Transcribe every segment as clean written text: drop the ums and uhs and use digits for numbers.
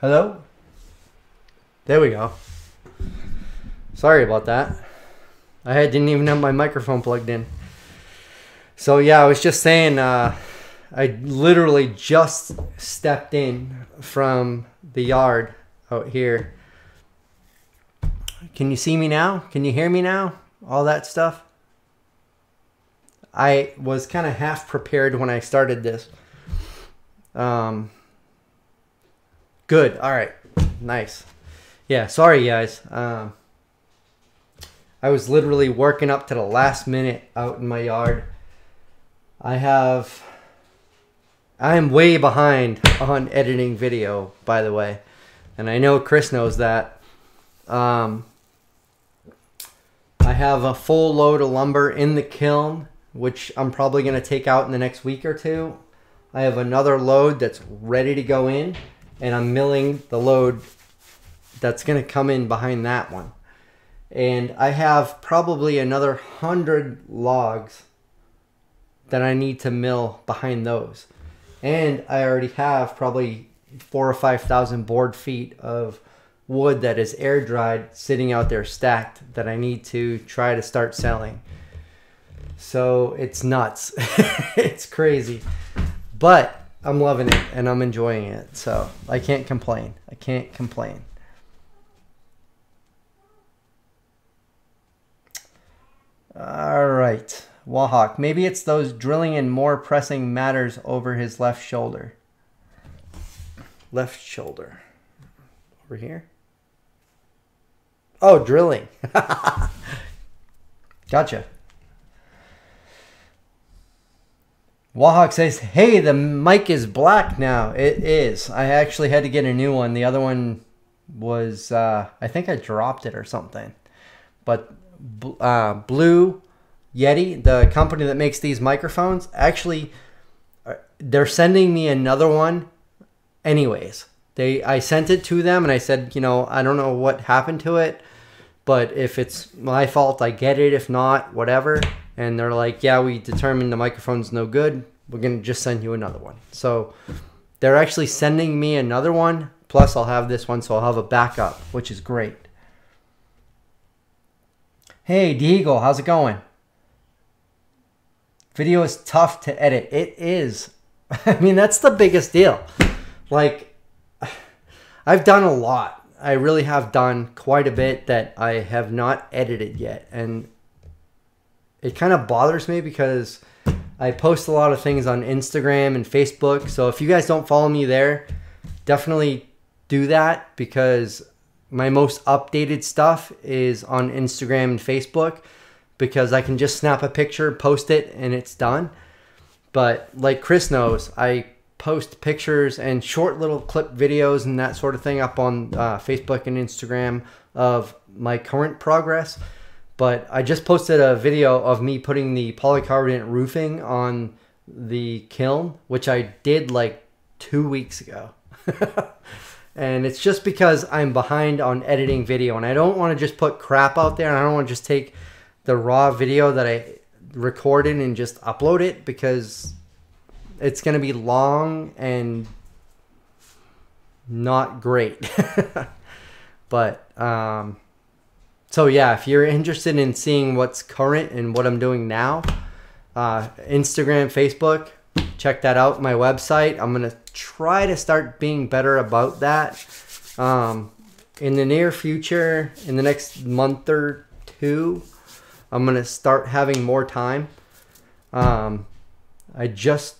Hello? There we go. Sorry about that. Didn't even have my microphone plugged in. So yeah, I was just saying, I literally just stepped in from the yard out here. Can you see me now? Can you hear me now? All that stuff. I was kind of half prepared when I started this. Good. All right. Nice. Yeah. Sorry, guys. I was literally working up to the last minute out in my yard. I am way behind on editing video, by the way. And I know Chris knows that. I have a full load of lumber in the kiln, which I'm probably going to take out in the next week or two. I have another load that's ready to go in, and I'm milling the load that's going to come in behind that one. And I have probably another 100 logs that I need to mill behind those. And I already have probably 4,000 or 5,000 board feet of wood that is air dried sitting out there stacked that I need to try to start selling. So it's nuts. It's crazy. But I'm loving it and I'm enjoying it. So I can't complain. I can't complain. All right. Wahawk. Maybe it's those drilling and more pressing matters over his left shoulder. Left shoulder. Over here. Oh, drilling. Gotcha. Wahawk says, hey, the mic is black now. It is. I actually had to get a new one. The other one was, I think I dropped it or something. But Blue Yeti, the company that makes these microphones, actually, they're sending me another one anyways. I sent it to them and I said, you know, I don't know what happened to it, but if it's my fault, I get it. If not, whatever. And they're like, yeah, we determined the microphone's no good. We're going to just send you another one. So they're actually sending me another one. Plus I'll have this one, so I'll have a backup, which is great. Hey, Deagle, how's it going? Video is tough to edit. It is. I mean, that's the biggest deal. Like, I've done a lot. I really have done quite a bit that I have not edited yet. And it kind of bothers me because I post a lot of things on Instagram and Facebook. So if you guys don't follow me there, definitely do that, because my most updated stuff is on Instagram and Facebook, because I can just snap a picture, post it, and it's done. But like Chris knows, I post pictures and short little clip videos and that sort of thing up on Facebook and Instagram of my current progress. But I just posted a video of me putting the polycarbonate roofing on the kiln, which I did like 2 weeks ago. And it's just because I'm behind on editing video, and I don't want to just put crap out there, and I don't want to just take the raw video that I recorded and just upload it, because it's going to be long and not great. But so yeah, if you're interested in seeing what's current and what I'm doing now, Instagram, Facebook, check that out. My website, I'm going to try to start being better about that. In the near future, in the next month or two, I'm going to start having more time. I just,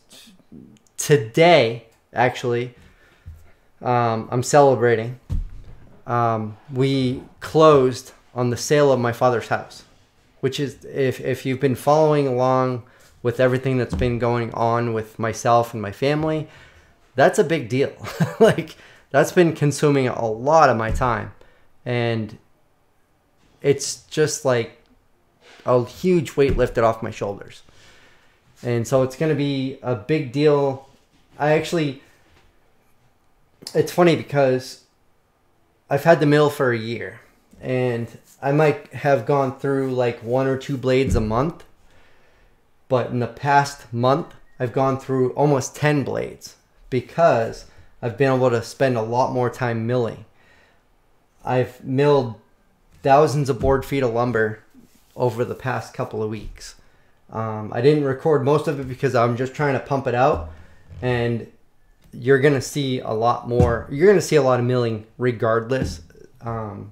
today, actually, I'm celebrating. We closed on the sale of my father's house, which is, if you've been following along with everything that's been going on with myself and my family, that's a big deal. Like, that's been consuming a lot of my time. And it's just like a huge weight lifted off my shoulders. And so it's going to be a big deal. It's funny because I've had the mill for a year, and I might have gone through like 1 or 2 blades a month. But in the past month, I've gone through almost 10 blades, because I've been able to spend a lot more time milling. I've milled thousands of board feet of lumber over the past couple of weeks. I didn't record most of it because I'm just trying to pump it out, and you're going to see a lot more. You're going to see a lot of milling regardless.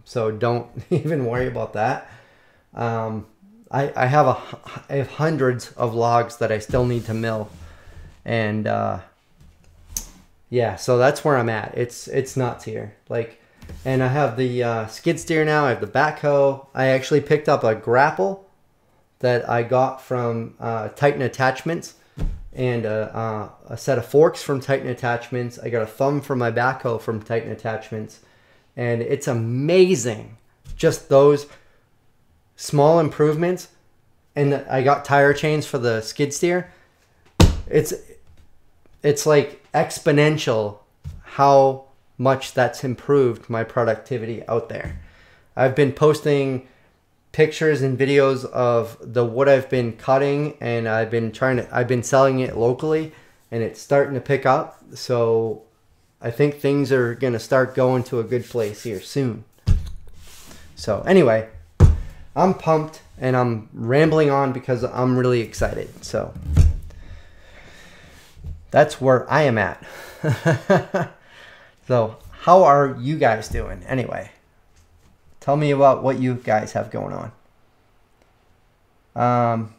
So don't even worry about that. I have hundreds of logs that I still need to mill. And yeah, so that's where I'm at. It's nuts here. Like, and I have the skid steer now. I have the backhoe. I actually picked up a grapple that I got from Titan Attachments, and a set of forks from Titan Attachments. I got a thumb for my backhoe from Titan Attachments, and it's amazing, just those small improvements. And I got tire chains for the skid steer. It's like exponential how much that's improved my productivity out there. I've been posting pictures and videos of the wood I've been cutting, and I've been selling it locally, and it's starting to pick up. So I think things are going to start going to a good place here soon. So anyway, I'm pumped, and I'm rambling on because I'm really excited. So that's where I am at. So how are you guys doing anyway? Tell me about what you guys have going on.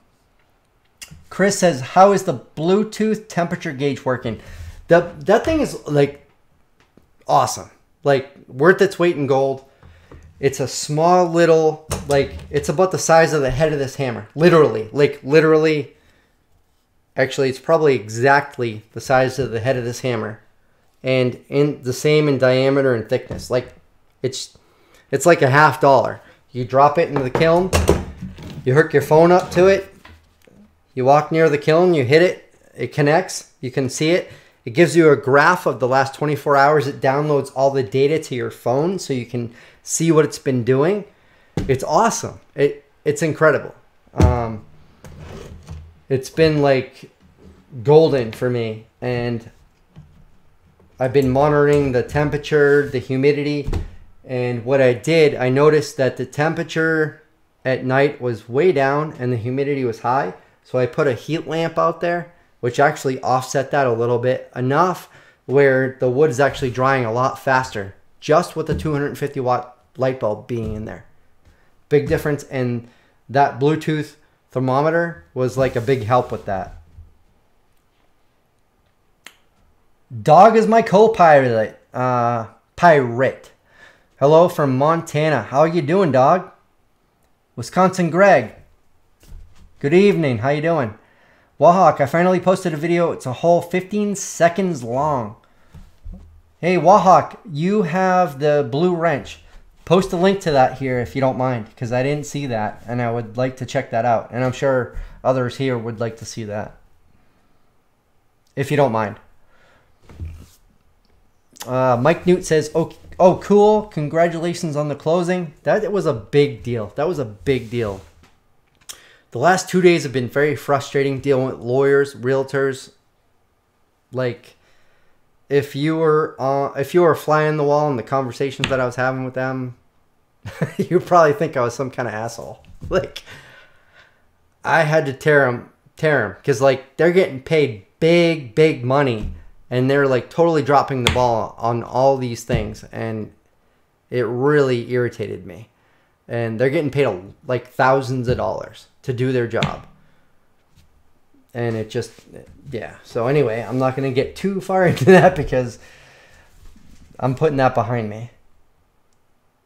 Chris says, how is the Bluetooth temperature gauge working? That thing is like awesome. Like worth its weight in gold. It's a small little, like, it's about the size of the head of this hammer. Literally, like literally. Actually, it's probably exactly the size of the head of this hammer. And in the same in diameter and thickness. Like, it's like $50. You drop it into the kiln, you hook your phone up to it, you walk near the kiln, you hit it, it connects, you can see it. It gives you a graph of the last 24 hours. It downloads all the data to your phone so you can see what it's been doing. It's awesome. It's incredible. It's been like golden for me, and I've been monitoring the temperature, the humidity, and what I did, I noticed that the temperature at night was way down and the humidity was high. So I put a heat lamp out there, which actually offset that a little bit, enough where the wood is actually drying a lot faster, just with the 250 watt light bulb being in there. Big difference, and that Bluetooth thermometer was like a big help with that. Dog is my co-pilot. Pirate. Hello from Montana. How are you doing, dog? Wisconsin Greg. Good evening. How you doing? Wahawk, I finally posted a video. It's a whole 15 seconds long. Hey, Wahawk, you have the blue wrench. Post a link to that here if you don't mind, because I didn't see that, and I would like to check that out. And I'm sure others here would like to see that, if you don't mind. Mike Newt says, oh, cool. Congratulations on the closing. That was a big deal. That was a big deal. The last 2 days have been very frustrating dealing with lawyers, realtors. Like, if you were a fly on the wall in the conversations that I was having with them, you probably think I was some kind of asshole. Like, I had to tear them, because like they're getting paid big money, and they're like totally dropping the ball on all these things, and it really irritated me. And they're getting paid like thousands of dollars to do their job. And it just, yeah. So anyway, I'm not going to get too far into that because I'm putting that behind me.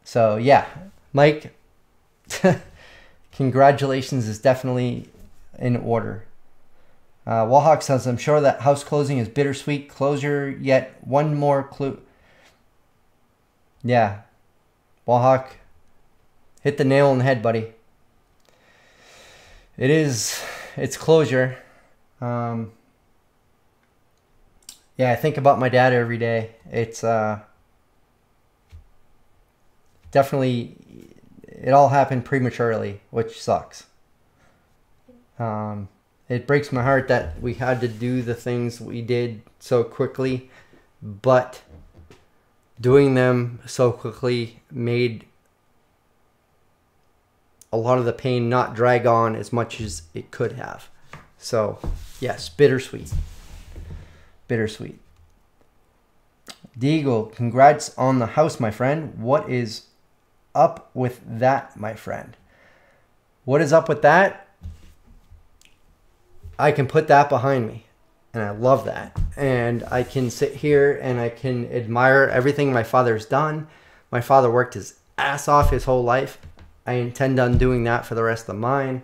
So yeah, Mike, congratulations is definitely in order. Wahawk says, I'm sure that house closing is bittersweet closure, yet one more clue. Yeah, Wahawk, hit the nail on the head, buddy. It's closure. Yeah, I think about my dad every day. It's definitely, it all happened prematurely, which sucks. It breaks my heart that we had to do the things we did so quickly, but doing them so quickly made a lot of the pain not drag on as much as it could have. So, yes, bittersweet. Bittersweet. Deagle, congrats on the house, my friend. What is up with that, my friend? What is up with that? I can put that behind me. And I love that. And I can sit here and I can admire everything my father's done. My father worked his ass off his whole life. I intend on doing that for the rest of mine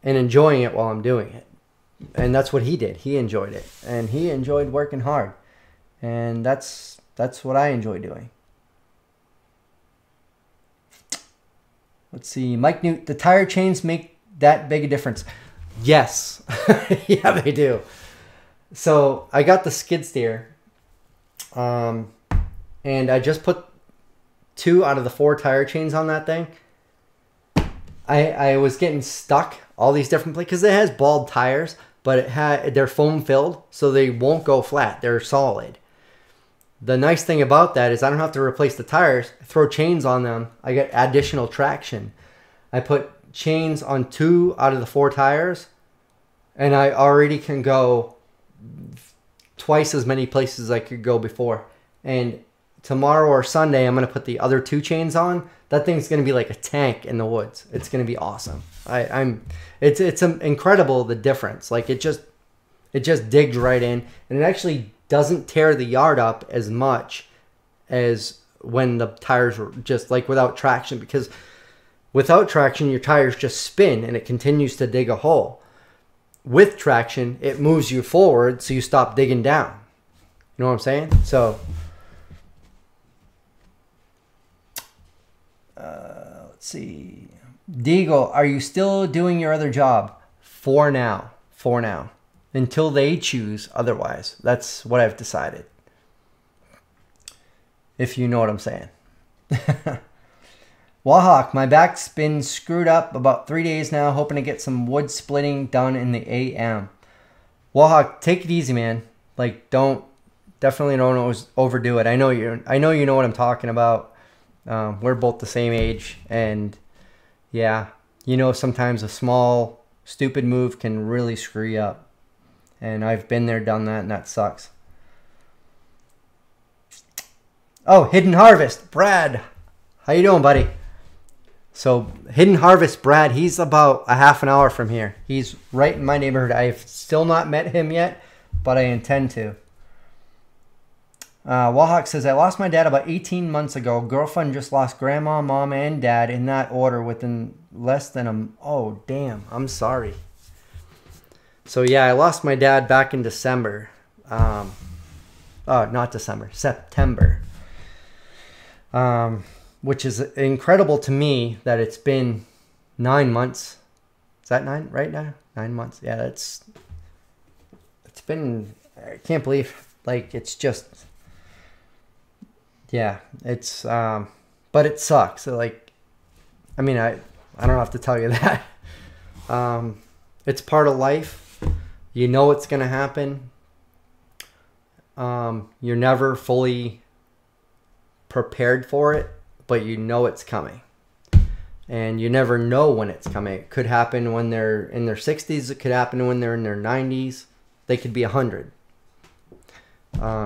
and enjoying it while I'm doing it. And that's what he did. He enjoyed it. And he enjoyed working hard. And that's what I enjoy doing. Let's see. Mike Newt, the tire chains make that big a difference. Yes. Yeah, they do. So I got the skid steer. And I just put 2 out of the 4 tire chains on that thing. I was getting stuck all these different places because it has bald tires, but they're foam filled, so they won't go flat. They're solid. The nice thing about that is I don't have to replace the tires. I throw chains on them. I get additional traction. I put chains on 2 out of the 4 tires, and I already can go twice as many places as I could go before. And tomorrow or Sunday, I'm going to put the other 2 chains on. That thing's going to be like a tank in the woods. It's going to be awesome. It's incredible, the difference. Like it just digs right in, and it actually doesn't tear the yard up as much as when the tires were just like without traction, because without traction, your tires just spin and it continues to dig a hole. With traction, it moves you forward, so you stop digging down. You know what I'm saying? So, let's see. Deagle, are you still doing your other job? For now. For now. Until they choose otherwise. That's what I've decided. If you know what I'm saying. Wahawk, my back's been screwed up about 3 days now, hoping to get some wood splitting done in the AM. Wahawk, take it easy, man. Like, definitely don't overdo it. I know you know what I'm talking about. We're both the same age, and yeah, you know, sometimes a small, stupid move can really screw you up. And I've been there, done that, and that sucks. Oh, Hidden Harvest, Brad. How you doing, buddy? So, Hidden Harvest, Brad, he's about a half an hour from here. He's right in my neighborhood. I've still not met him yet, but I intend to. Wahawk says, I lost my dad about 18 months ago. Girlfriend just lost grandma, mom, and dad in that order within less than a... Oh, damn. I'm sorry. So, yeah, I lost my dad back in December. Oh, not December. September. Which is incredible to me that it's been 9 months. Is that 9 right now? 9 months. Yeah, it's been... I can't believe... Like, it's just... Yeah, it's... but it sucks. So, like... I mean, I don't have to tell you that. It's part of life. You know it's going to happen. You're never fully prepared for it, but you know it's coming. And you never know when it's coming. It could happen when they're in their 60s. It could happen when they're in their 90s. They could be 100.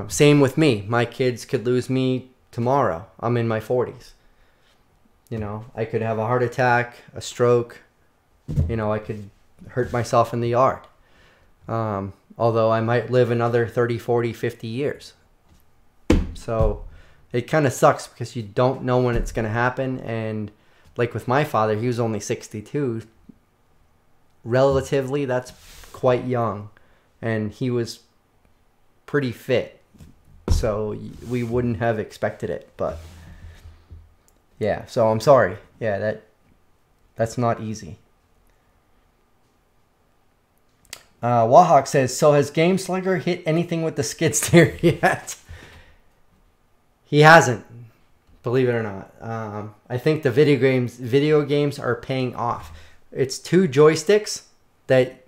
Same with me. My kids could lose me tomorrow. I'm in my 40s. You know, I could have a heart attack, a stroke. You know, I could hurt myself in the yard. Although I might live another 30, 40, 50 years. So it kind of sucks because you don't know when it's going to happen. And like with my father, he was only 62. Relatively, that's quite young. And he was pretty fit. So we wouldn't have expected it. But yeah, so I'm sorry. Yeah, that's not easy. Wahawk says, so has Game Slugger hit anything with the skid steer yet? He hasn't, believe it or not. I think the video games are paying off. It's 2 joysticks that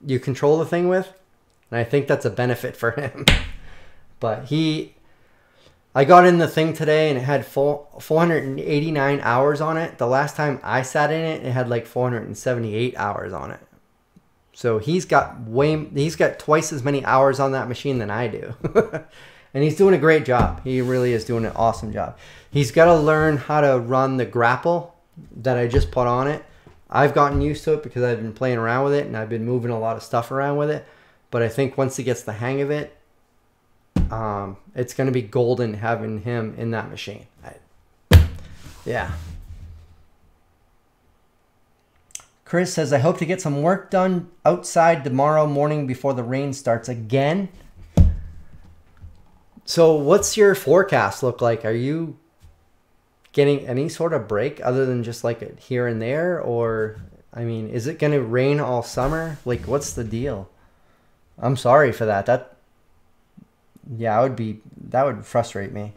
you control the thing with, and I think that's a benefit for him. But I got in the thing today and it had 489 hours on it. The last time I sat in it, it had like 478 hours on it. So he's got twice as many hours on that machine than I do. And he's doing a great job. He really is doing an awesome job. He's got to learn how to run the grapple that I just put on it. I've gotten used to it because I've been playing around with it and I've been moving a lot of stuff around with it. But I think once he gets the hang of it, it's going to be golden having him in that machine. Yeah. Chris says, I hope to get some work done outside tomorrow morning before the rain starts again. So what's your forecast look like? Are you getting any sort of break other than just like a here and there? Or, I mean, is it going to rain all summer? Like, what's the deal? I'm sorry for that. Yeah, that would frustrate me.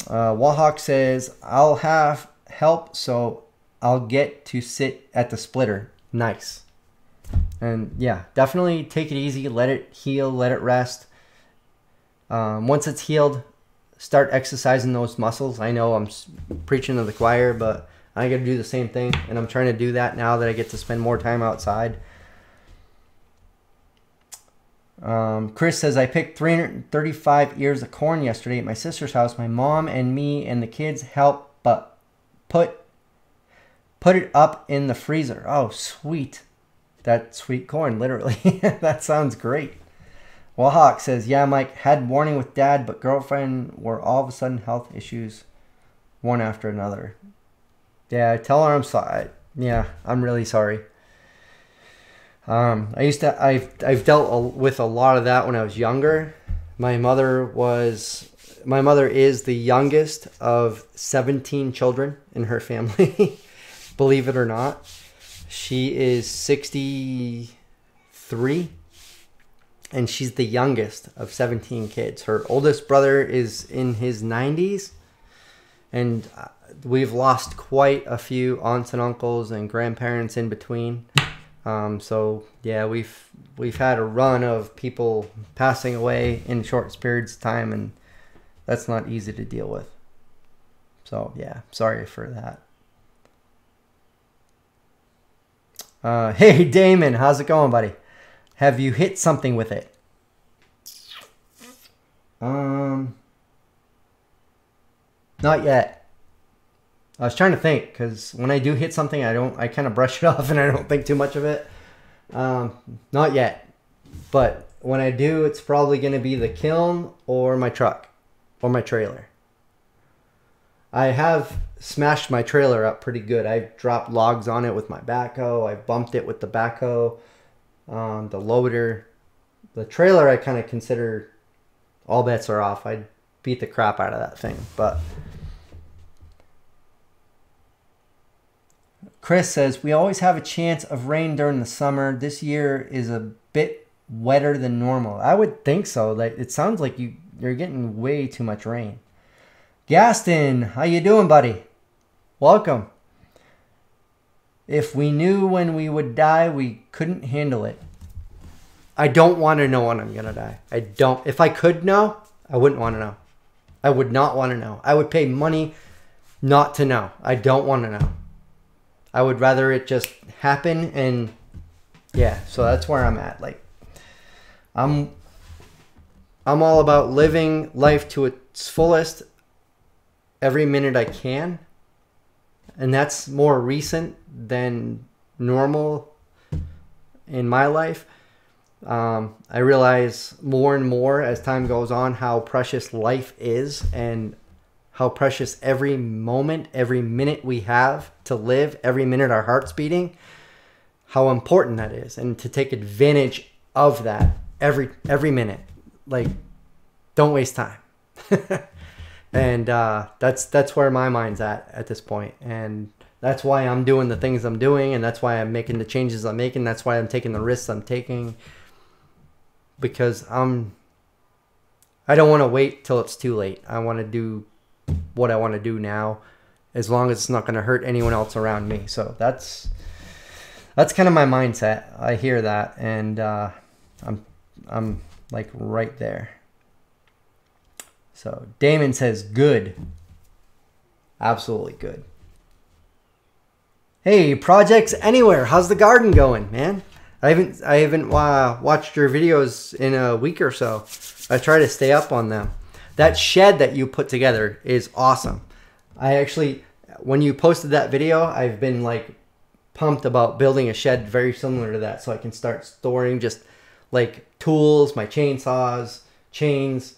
Wahawk says, I'll have help, so I'll get to sit at the splitter. Nice. And yeah, definitely take it easy. Let it heal. Let it rest. Once it's healed, start exercising those muscles. I know I'm preaching to the choir, but I got to do the same thing. And I'm trying to do that now that I get to spend more time outside. Chris says, I picked 335 ears of corn yesterday at my sister's house. My mom and me and the kids helped, but put it up in the freezer. Oh, sweet. That sweet corn, literally. That sounds great. Wahawk says, yeah, Mike, had morning with dad, but girlfriend were all of a sudden health issues, one after another. Yeah, tell her I'm sorry. Yeah, I'm really sorry. I've dealt with a lot of that when I was younger. My mother is the youngest of 17 children in her family. Believe it or not. She is 63 and she's the youngest of 17 kids. Her oldest brother is in his 90s, and we've lost quite a few aunts and uncles and grandparents in between. So yeah, we've had a run of people passing away in short periods of time, and that's not easy to deal with. So yeah, sorry for that. Hey Damon, how's it going, buddy? Have you hit something with it? Not yet. I was trying to think, because when I do hit something, I kind of brush it off and I don't think too much of it. Not yet. But when I do, it's probably going to be the kiln or my truck or my trailer. I have smashed my trailer up pretty good. I've dropped logs on it with my backhoe. I've bumped it with the backhoe, the loader. The trailer I kind of consider all bets are off. I'd beat the crap out of that thing. But Chris says, we always have a chance of rain during the summer. This year is a bit wetter than normal. I would think so. Like, it sounds like you're getting way too much rain. Gaston, how you doing, buddy? Welcome. If we knew when we would die, we couldn't handle it. I don't want to know when I'm going to die. I don't. If I could know, I wouldn't want to know. I would not want to know. I would pay money not to know. I don't want to know. I would rather it just happen, and yeah, so that's where I'm at. Like, I'm all about living life to its fullest every minute I can. And that's more recent than normal in my life. I realize more and more as time goes on how precious life is, and how precious every moment, every minute we have to live, every minute our heart's beating, how important that is, and to take advantage of that every minute. Like, don't waste time. And that's where my mind's at this point. And that's why I'm doing the things I'm doing, and that's why I'm making the changes I'm making. That's why I'm taking the risks I'm taking, because I don't want to wait till it's too late. I want to do what I want to do now, as long as it's not going to hurt anyone else around me. So that's kind of my mindset. I hear that, and like right there. So Damon says good. Absolutely good. Hey, Projects Anywhere, how's the garden going, man? I haven't watched your videos in a week or so. I try to stay up on them. That shed that you put together is awesome. I actually, when you posted that video, I've been like pumped about building a shed very similar to that, so I can start storing just like tools, my chainsaws, chains,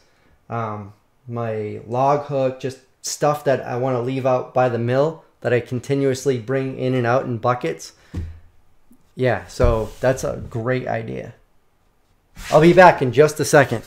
my log hook, just stuff that I want to leave out by the mill that I continuously bring in and out in buckets. Yeah, so that's a great idea. I'll be back in just a second.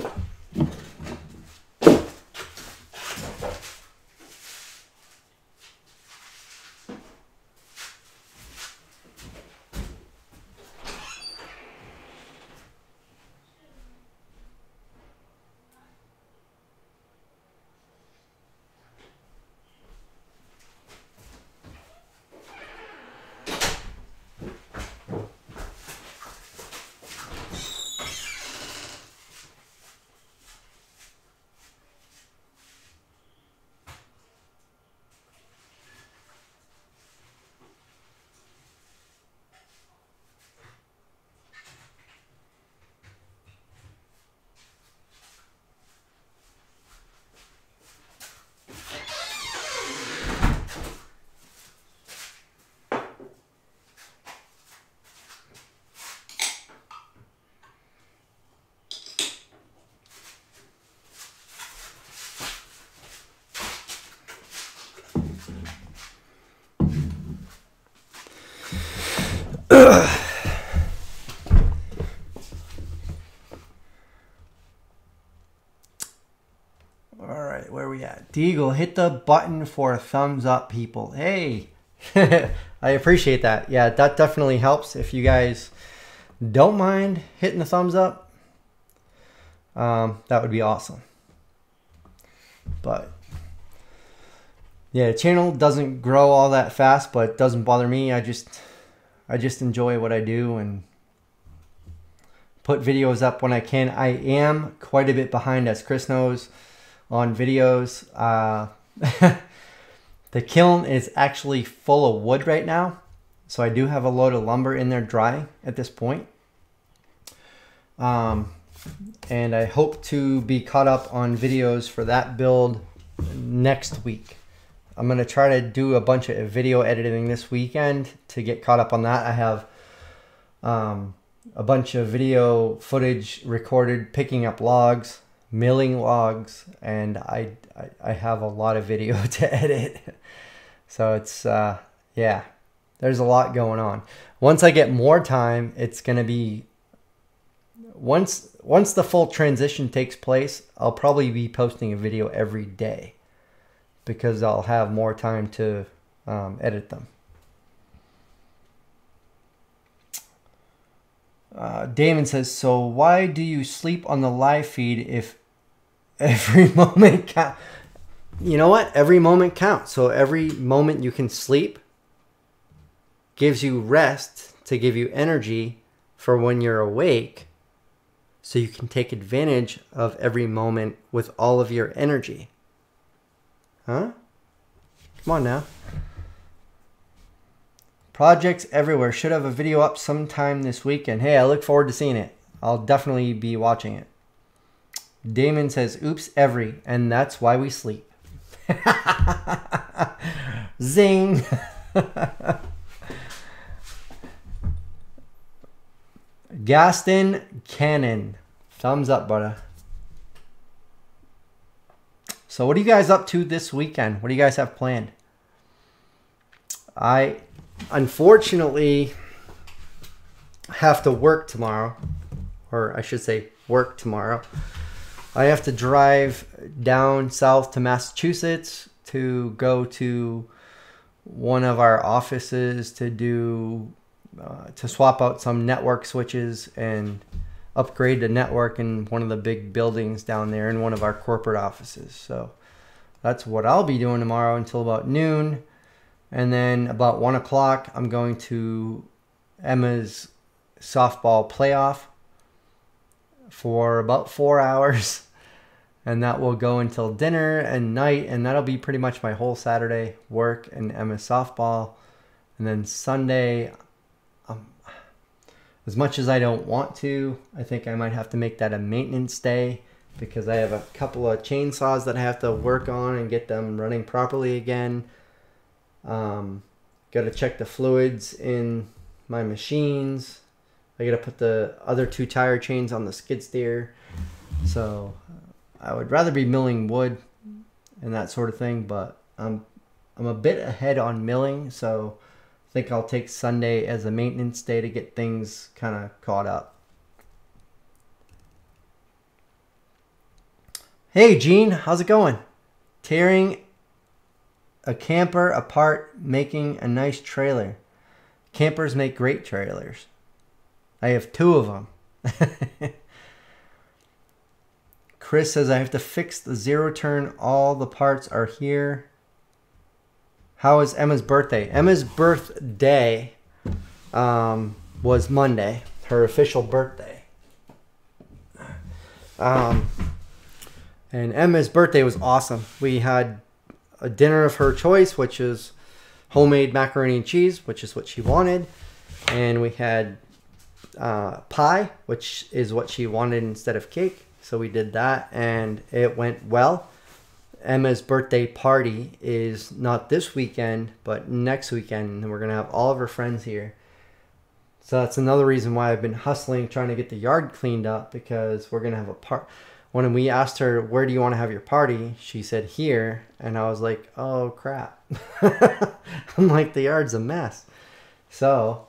Alright, where are we at? Deagle, hit the button for a thumbs up, people. Hey, I appreciate that. Yeah, that definitely helps. If you guys don't mind hitting the thumbs up, that would be awesome. But yeah, the channel doesn't grow all that fast, but it doesn't bother me. I just enjoy what I do and put videos up when I can. I am quite a bit behind, as Chris knows, on videos. The kiln is actually full of wood right now, so I do have a load of lumber in there drying at this point. And I hope to be caught up on videos for that build next week. I'm going to try to do a bunch of video editing this weekend to get caught up on that. I have a bunch of video footage recorded picking up logs, milling logs, and I have a lot of video to edit. So it's yeah, there's a lot going on. Once I get more time, it's going to be once the full transition takes place, I'll probably be posting a video every day because I'll have more time to edit them. Damon says, so why do you sleep on the live feed if every moment counts? You know what? Every moment counts. So every moment you can sleep gives you rest to give you energy for when you're awake, so you can take advantage of every moment with all of your energy. Huh? Come on now. Projects Everywhere should have a video up sometime this weekend. Hey, I look forward to seeing it. I'll definitely be watching it. Damon says, oops, and that's why we sleep. Zing. Gaston Cannon, thumbs up, brother. So what are you guys up to this weekend? What do you guys have planned? I unfortunately have to work tomorrow, or I should say work tomorrow. I have to drive down south to Massachusetts to go to one of our offices to do to swap out some network switches and upgrade the network in one of the big buildings down there in one of our corporate offices. So that's what I'll be doing tomorrow until about noon. And then about 1 o'clock, I'm going to Emma's softball playoff. for about 4 hours. And that will go until dinner and night. And that'll be pretty much my whole Saturday. Work and Emma's softball. And then Sunday, as much as I don't want to, I think I might have to make that a maintenance day. Because I have a couple of chainsaws that I have to work on and get them running properly again. Got to check the fluids in my machines. I got to put the other 2 tire chains on the skid steer. So I would rather be milling wood and that sort of thing. But I'm a bit ahead on milling. So I think I'll take Sunday as a maintenance day to get things kind of caught up. Hey Gene, how's it going? Tearing a camper apart, making a nice trailer. Campers make great trailers. I have 2 of them. Chris says I have to fix the zero turn. All the parts are here. How is Emma's birthday? Emma's birthday was Monday, her official birthday. And Emma's birthday was awesome. We had a dinner of her choice, which is homemade macaroni and cheese, which is what she wanted. And we had pie, which is what she wanted instead of cake. So we did that, and it went well. Emma's birthday party is not this weekend, but next weekend. And we're going to have all of her friends here. So that's another reason why I've been hustling, trying to get the yard cleaned up, because we're going to have a party. When we asked her, where do you want to have your party? She said here. And I was like, oh, crap. I'm like, the yard's a mess. So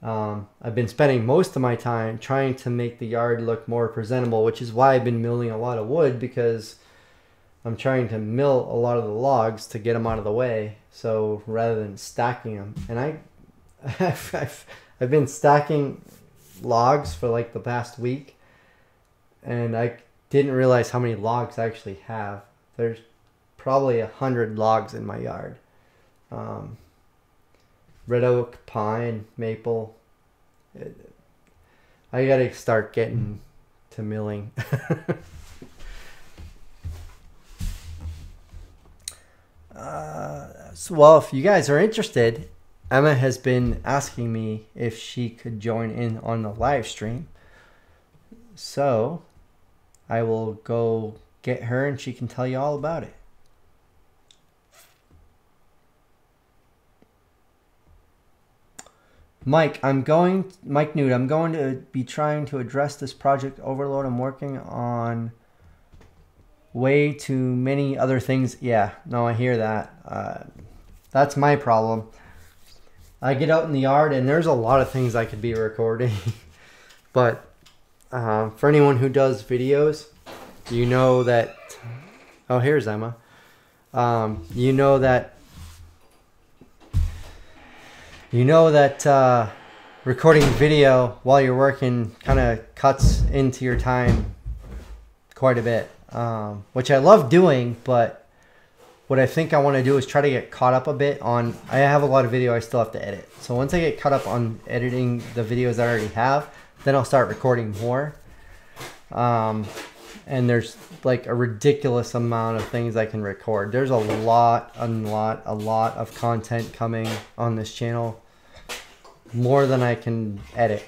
I've been spending most of my time trying to make the yard look more presentable, which is why I've been milling a lot of wood, because I'm trying to mill a lot of the logs to get them out of the way. So rather than stacking them. And I've been stacking logs for like the past week. And I didn't realize how many logs I actually have. There's probably 100 logs in my yard. Red oak, pine, maple. I gotta start getting to milling. Well, if you guys are interested, Emma has been asking me if she could join in on the live stream. So I will go get her and she can tell you all about it. Mike Newt, I'm going to be trying to address this project overload. I'm working on way too many other things. Yeah, no, I hear that. That's my problem. I get out in the yard and there's a lot of things I could be recording. But for anyone who does videos, you know that... Oh, here's Emma. You know that recording video while you're working kind of cuts into your time quite a bit, which I love doing, but what I think I want to do is try to get caught up a bit on... I have a lot of video I still have to edit. So once I get caught up on editing the videos I already have, then I'll start recording more. And there's like a ridiculous amount of things I can record. There's a lot of content coming on this channel. More than I can edit.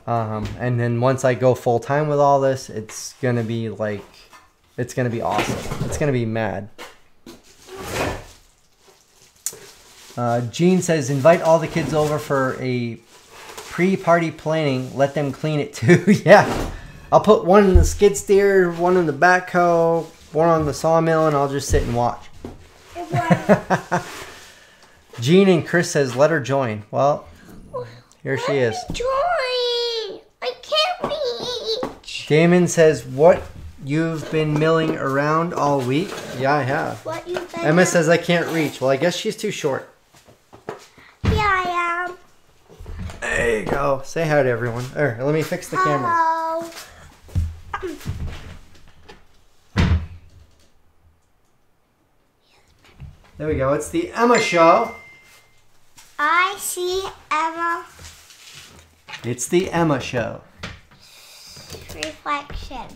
And then once I go full time with all this, it's going to be like... It's going to be awesome. It's going to be mad. Gene says, invite all the kids over for a pre-party planning. Let them clean it too. Yeah. I'll put one in the skid steer, one in the backhoe, one on the sawmill, and I'll just sit and watch. Gene and Chris says, let her join. Well, here she is. Join. I can't reach. Damon says, what? You've been milling around all week? Yeah, I have. What you've been Emma says I can't reach. Well, I guess she's too short. Yeah, I am. There you go. Say hi to everyone. There, let me fix the camera. Hello. There we go. It's the Emma Show. I see Emma. It's the Emma Show. reflection.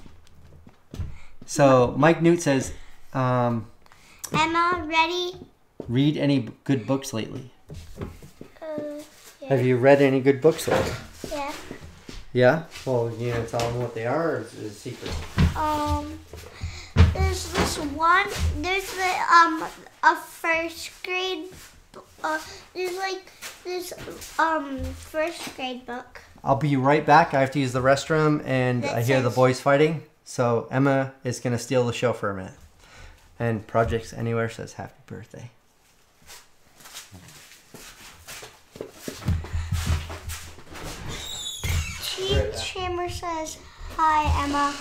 So Mike Newt says, Emma, ready? read any good books lately? Yeah. Have you read any good books lately? Yeah. Yeah? Well, you know, tell them what they are, or is it a secret? There's this one. There's a first grade. There's like this first grade book. I'll be right back. I have to use the restroom, and That I hear the says- boys fighting. So Emma is going to steal the show for a minute. And Projects Anywhere says happy birthday. Team Trimmer says hi, Emma.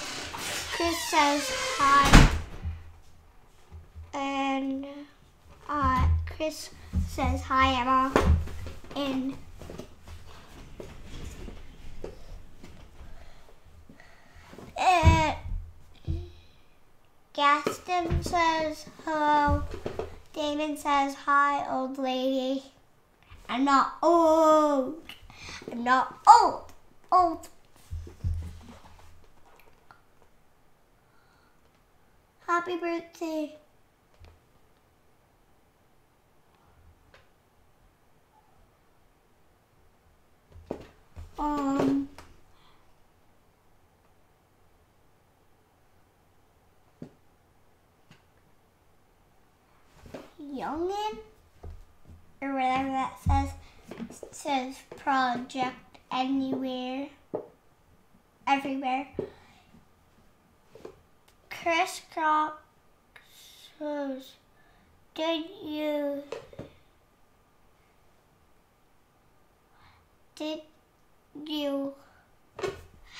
Chris says hi. And Chris says hi, Emma. And Gaston says hello. Damon says hi, old lady. I'm not old. I'm not old. Old. Happy birthday. Youngin, or whatever that says Project Anywhere, everywhere. Chris Croc says, did you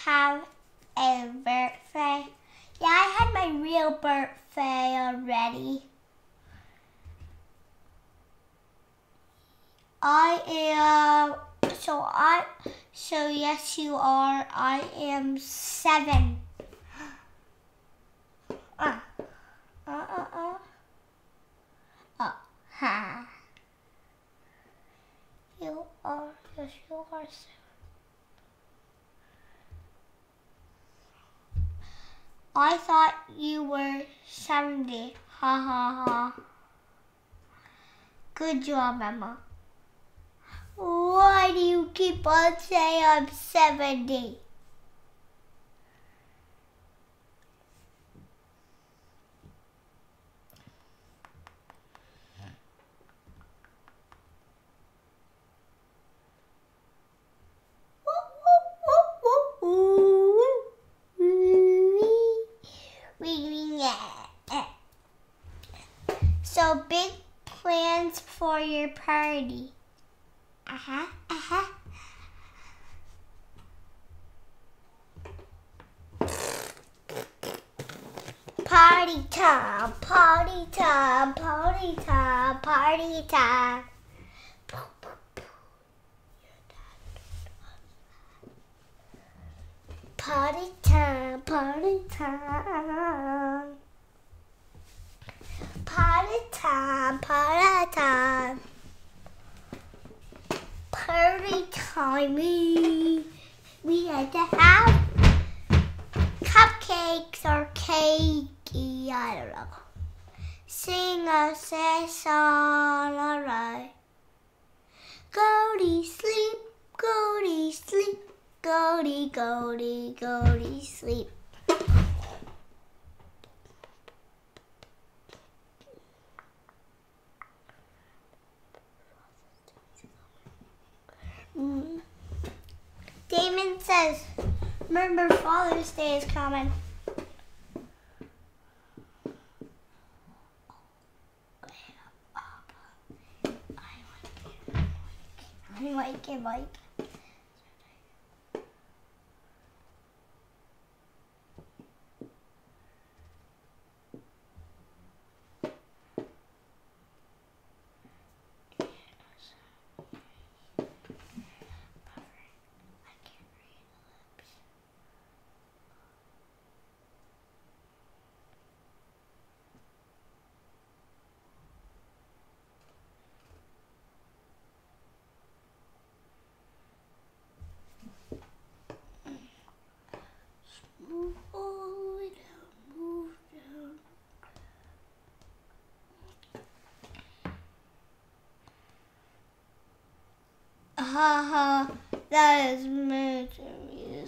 have a birthday? Yeah, I had my real birthday already. So yes you are. I am 7. Ha. You are, yes you are 7. I thought you were 70. Ha ha ha. Good job, Emma. Why do you keep on saying I'm 70? So big plans for your party. Party time, party time, party time, party time. Party time, party time. Party time, party time. Party time. We had to have cupcakes or cake. I don't know. Sing a sad song, alright. Go to sleep, go to sleep, go to sleep. Damon says, remember Father's Day is coming. I like it, Mike. ha ha. That is making me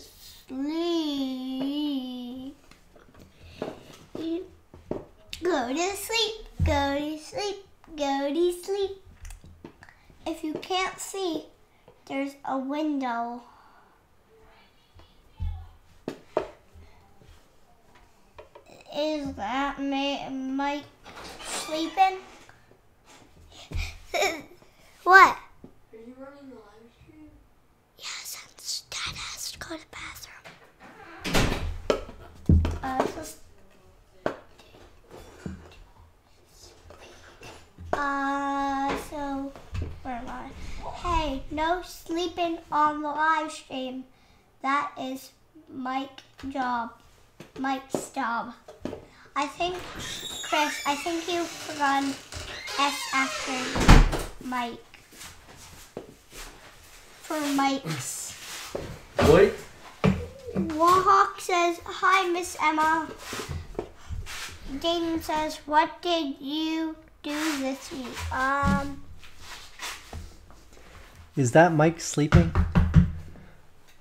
sleep. Go to sleep, go to sleep, go to sleep. If you can't see, there's a window. Is that Mike sleeping? What? Are you running the live stream? Yes, Dad has to go to the bathroom. So where am I? Hey, no sleeping on the live stream. That is Mike's job. I think, Chris, you forgot S after Mike. For Mike's. What? Wahawk says, hi, Miss Emma. Dayton says, what did you do this week? Is that Mike sleeping?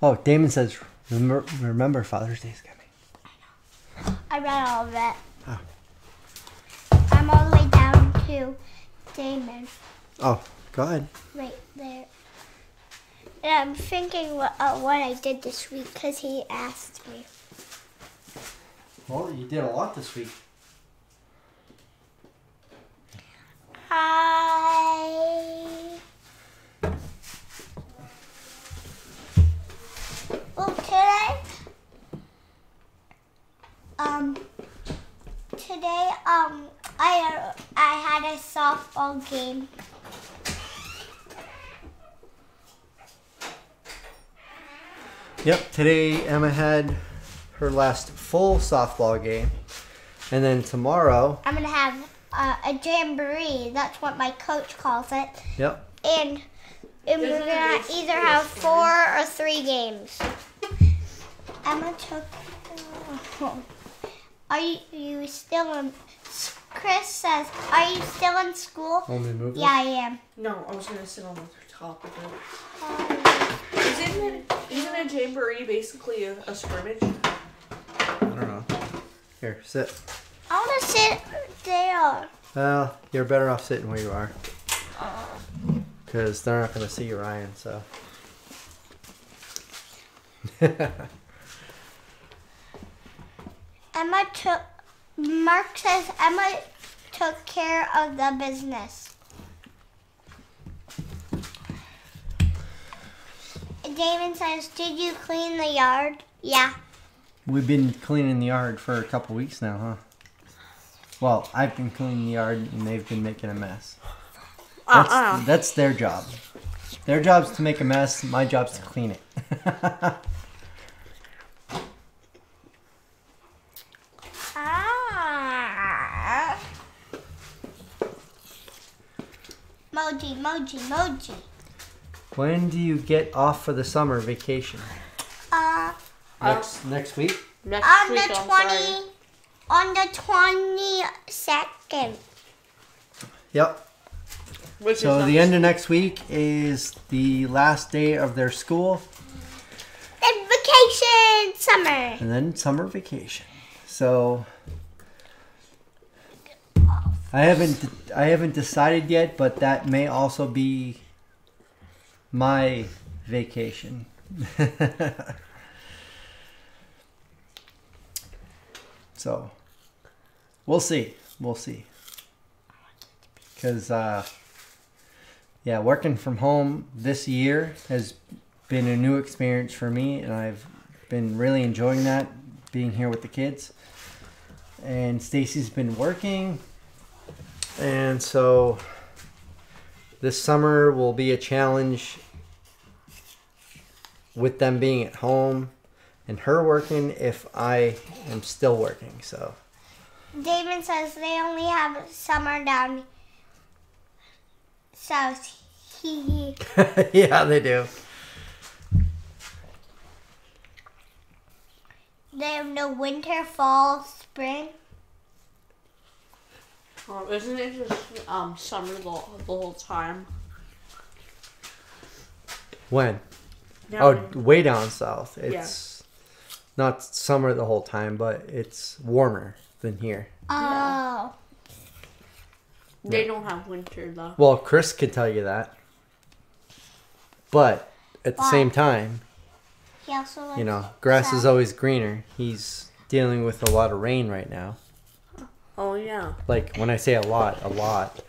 Oh, Damon says, remember Father's Day is coming. I read all of it. Oh. I'm all the way down to Damon. Oh, go ahead. Right there. And I'm thinking what I did this week because he asked me. Well, you did a lot this week. Today, I had a softball game. Yep, today Emma had her last full softball game. And then tomorrow... I'm going to have a jamboree. That's what my coach calls it. Yep. And we're going to either have 4 or 3 games. Emma took... Are you still in... Chris says, are you still in school? Only movie? Yeah, I am. No, I was going to sit on the top of it. Isn't a jamboree basically a scrimmage? I don't know. Here, sit. I want to sit there. Well, you're better off sitting where you are. Because they're not going to see you, Ryan, so... Mark says Emma took care of the business. Damon says, did you clean the yard? Yeah. We've been cleaning the yard for a couple weeks now, huh? Well, I've been cleaning the yard and they've been making a mess. That's their job. Their job's to make a mess, my job's to clean it. Moji. When do you get off for the summer vacation? Next week? Next week on Friday. On the 22nd. Yep. So the end of next week is the last day of their school. Then vacation, summer. And then summer vacation. So I haven't decided yet, but that may also be my vacation. So we'll see. Because working from home this year has been a new experience for me, and I've been really enjoying that, being here with the kids. And Stacey's been working, and so this summer will be a challenge with them being at home and her working if I am still working. So David says they only have summer down south. Yeah, they do. They have no winter, fall, spring. Isn't it just summer the whole time? When? Down Oh, way down south. It's not summer the whole time, but it's warmer than here. Oh. They don't have winter though. Well, Chris could tell you that. But at the Why? same time, He also likes you know, grass is south. always greener. He's dealing with a lot of rain right now. Oh yeah. Like, when I say a lot,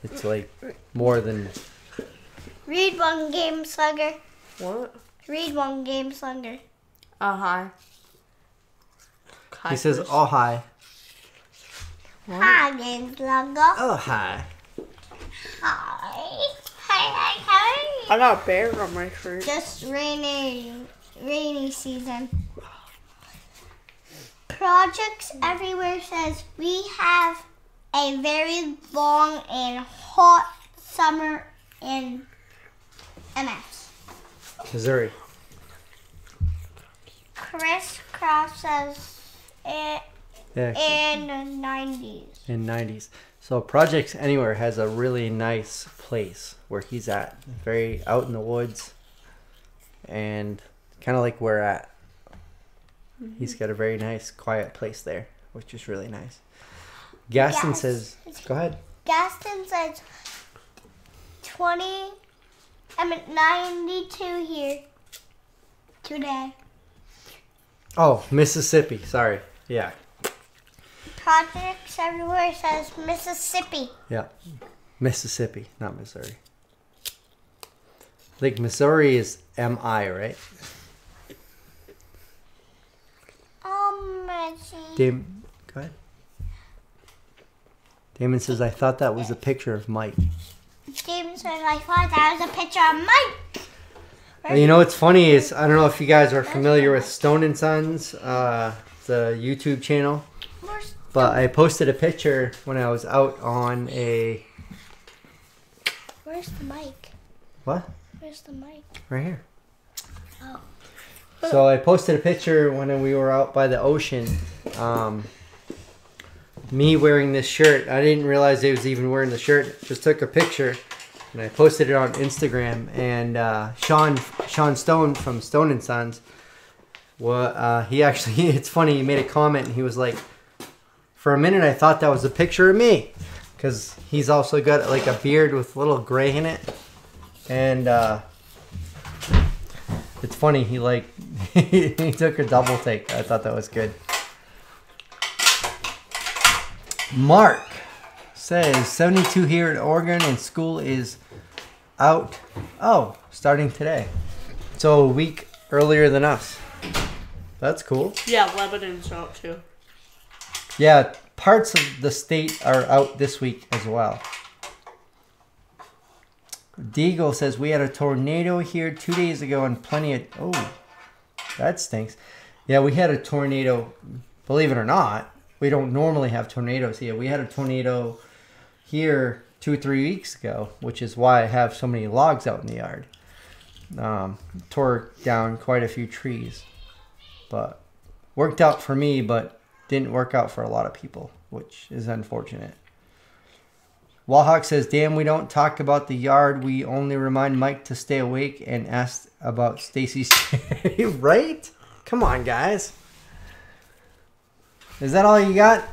it's like more than... Read one game, Slugger. What? Read one game, Slugger. Hi. He says, oh, hi. Hi, game, Slugger. Oh, hi. Hi. Hi. I got a bear on my shirt. Just rainy season. Projects Everywhere says we have a very long and hot summer in MS. Missouri. Chris Cross says it Yeah, in the 90s. in 90s. So Projects Anywhere has a really nice place where he's at. Very out in the woods. And kind of like we're at. He's got a very nice, quiet place there, which is really nice. Gaston Yes. says, go ahead. Gaston says 92 here today. Oh, Mississippi. Sorry. Yeah. Projects Everywhere says Mississippi. Yeah. Mississippi, not Missouri. I think Missouri is M-I, right? Missy. Go ahead. Damon says, I thought that was a picture of Mike. James says, I thought that was a picture of Mike. You know what's funny is, I don't know if you guys are familiar with Stone & Sons, the YouTube channel. But I posted a picture when I was out on a... Where's the mic? What? Where's the mic? Right here. Oh. So I posted a picture when we were out by the ocean. Me wearing this shirt. I didn't realize I was even wearing the shirt. Just took a picture and I posted it on Instagram. And Sean Stone from Stone & Sons, well, he actually, it's funny, he made a comment and he was like, for a minute I thought that was a picture of me. Because he's also got like a beard with a little gray in it. And it's funny, he like, he took a double take. I thought that was good. Mark says 72 here in Oregon and school is out. Oh, starting today. So a week earlier than us. That's cool. Yeah, Lebanon's out too. Yeah, parts of the state are out this week as well. Deagle says we had a tornado here 2 days ago and plenty of... Oh, that stinks. Yeah, we had a tornado. Believe it or not, we don't normally have tornadoes here. We had a tornado here 2 or 3 weeks ago, which is why I have so many logs out in the yard. Tore down quite a few trees. But worked out for me, but didn't work out for a lot of people, which is unfortunate. Wallhawk says, damn, we don't talk about the yard. We only remind Mike to stay awake and ask about Stacey's chair. Right? Come on, guys. Is that all you got?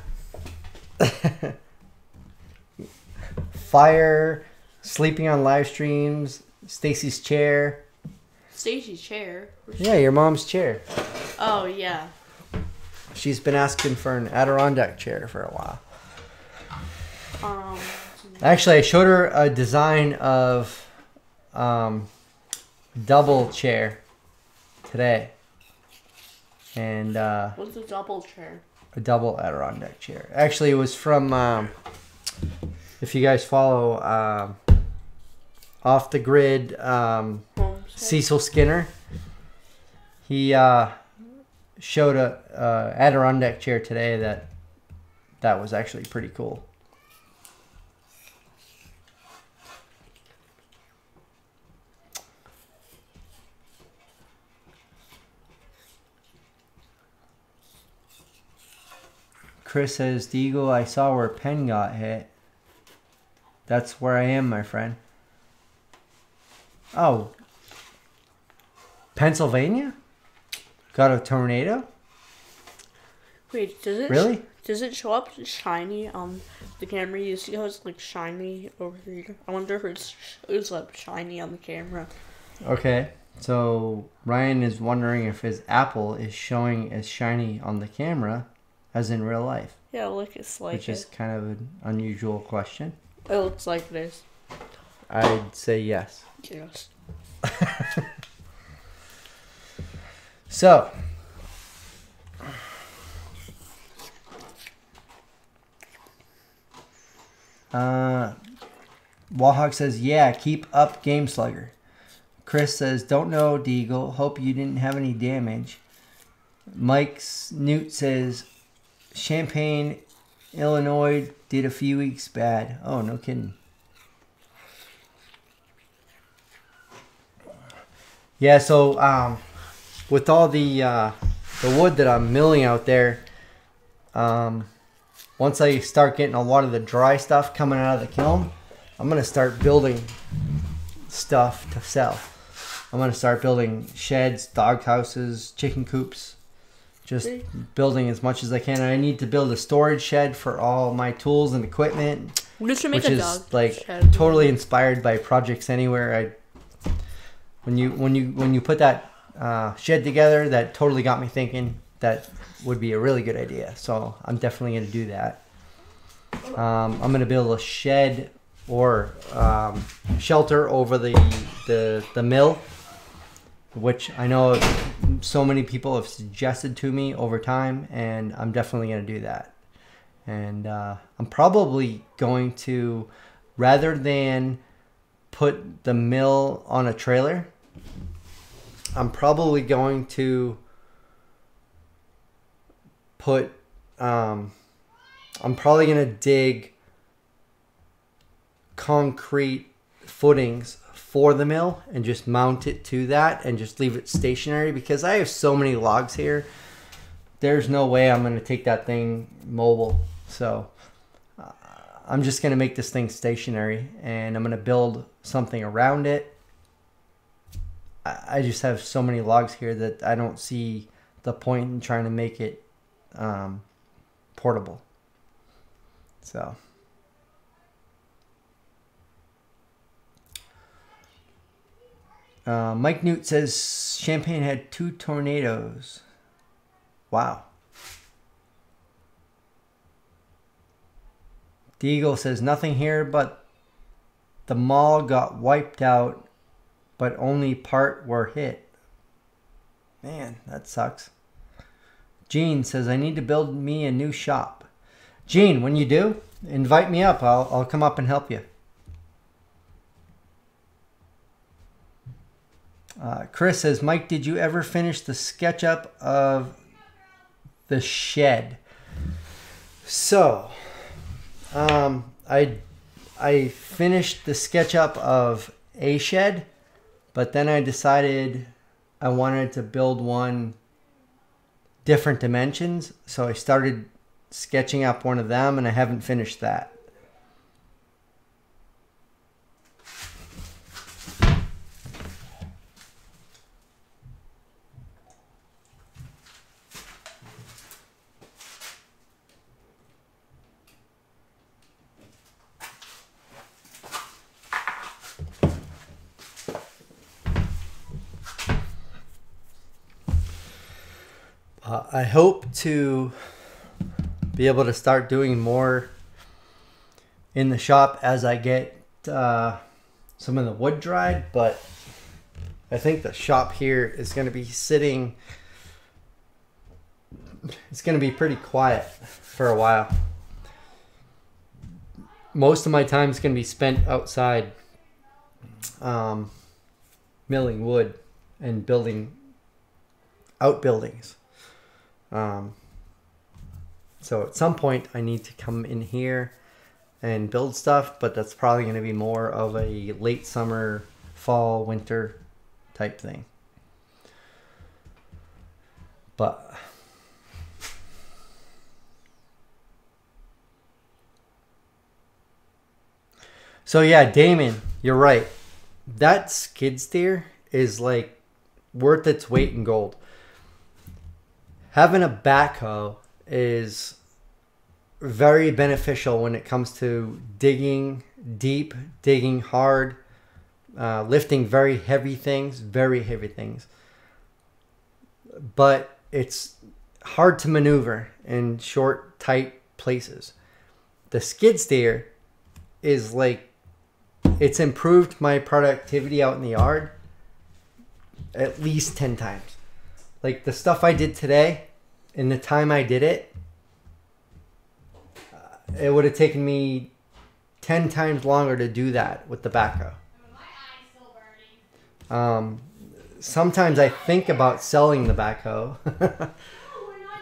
Fire, sleeping on live streams, Stacey's chair. Stacey's chair. Yeah, your mom's chair. Oh, yeah. She's been asking for an Adirondack chair for a while. Actually, I showed her a design of double chair today. And What's a double chair? a double Adirondack chair. Actually, it was from, if you guys follow Off the Grid, Cecil Skinner. He showed a Adirondack chair today that was actually pretty cool. Chris says, Deagle, I saw where Penn got hit. That's where I am, my friend. Oh. Pennsylvania got a tornado? Wait, does it Really? does it show up shiny on the camera? You see how it's like shiny over here? I wonder if it shows up shiny on the camera. Okay. So Ryan is wondering if his apple is showing as shiny on the camera as in real life. Yeah, look, it's like Which is kind of an unusual question. It looks like it is. I'd say yes. Yes. So, Wahawk says, yeah, keep up, Game Slugger. Chris says, don't know, Deagle. Hope you didn't have any damage. Mike's Newt says, Champaign, Illinois did a few weeks bad. Oh, no kidding. Yeah, so with all the wood that I'm milling out there, once I start getting a lot of the dry stuff coming out of the kiln, I'm going to start building stuff to sell. I'm going to start building sheds, dog houses, chicken coops, just building as much as I can. And I need to build a storage shed for all my tools and equipment, We should make which a is dog like shed. totally inspired by Projects Anywhere. When you put that shed together, that totally got me thinking that would be a really good idea. So I'm definitely going to do that. I'm going to build a shed or shelter over the mill, which I know so many people have suggested to me over time, and I'm definitely going to do that. And I'm probably going to, rather than put the mill on a trailer, I'm probably going to put, I'm probably going to dig concrete footings for the mill and just mount it to that and just leave it stationary, because I have so many logs here. There's no way I'm going to take that thing mobile. So I'm just going to make this thing stationary, and I'm going to build something around it. I just have so many logs here that I don't see the point in trying to make it portable. So Mike Newt says Champaign had 2 tornadoes. Wow. The Eagle says nothing here, but the mall got wiped out, but only part were hit. Man, that sucks. Gene says, I need to build me a new shop. Gene, when you do, invite me up. I'll come up and help you. Chris says, Mike, did you ever finish the SketchUp of the shed? So, I finished the SketchUp of a shed, but then I decided I wanted to build one different dimensions, so I started sketching up one of them, and I haven't finished that. I hope to be able to start doing more in the shop as I get some of the wood dried, but I think the shop here is going to be sitting, it's going to be pretty quiet for a while. Most of my time is going to be spent outside milling wood and building outbuildings. So at some point I need to come in here and build stuff, but that's probably going to be more of a late summer, fall, winter type thing. But so yeah, Damon, you're right. That skid steer is like worth its weight in gold. Having a backhoe is very beneficial when it comes to digging deep, digging hard, lifting very heavy things. But it's hard to maneuver in short, tight places. The skid steer is like, it's improved my productivity out in the yard at least 10 times. Like the stuff I did today, in the time I did it, it would have taken me 10 times longer to do that with the backhoe. Sometimes I think about selling the backhoe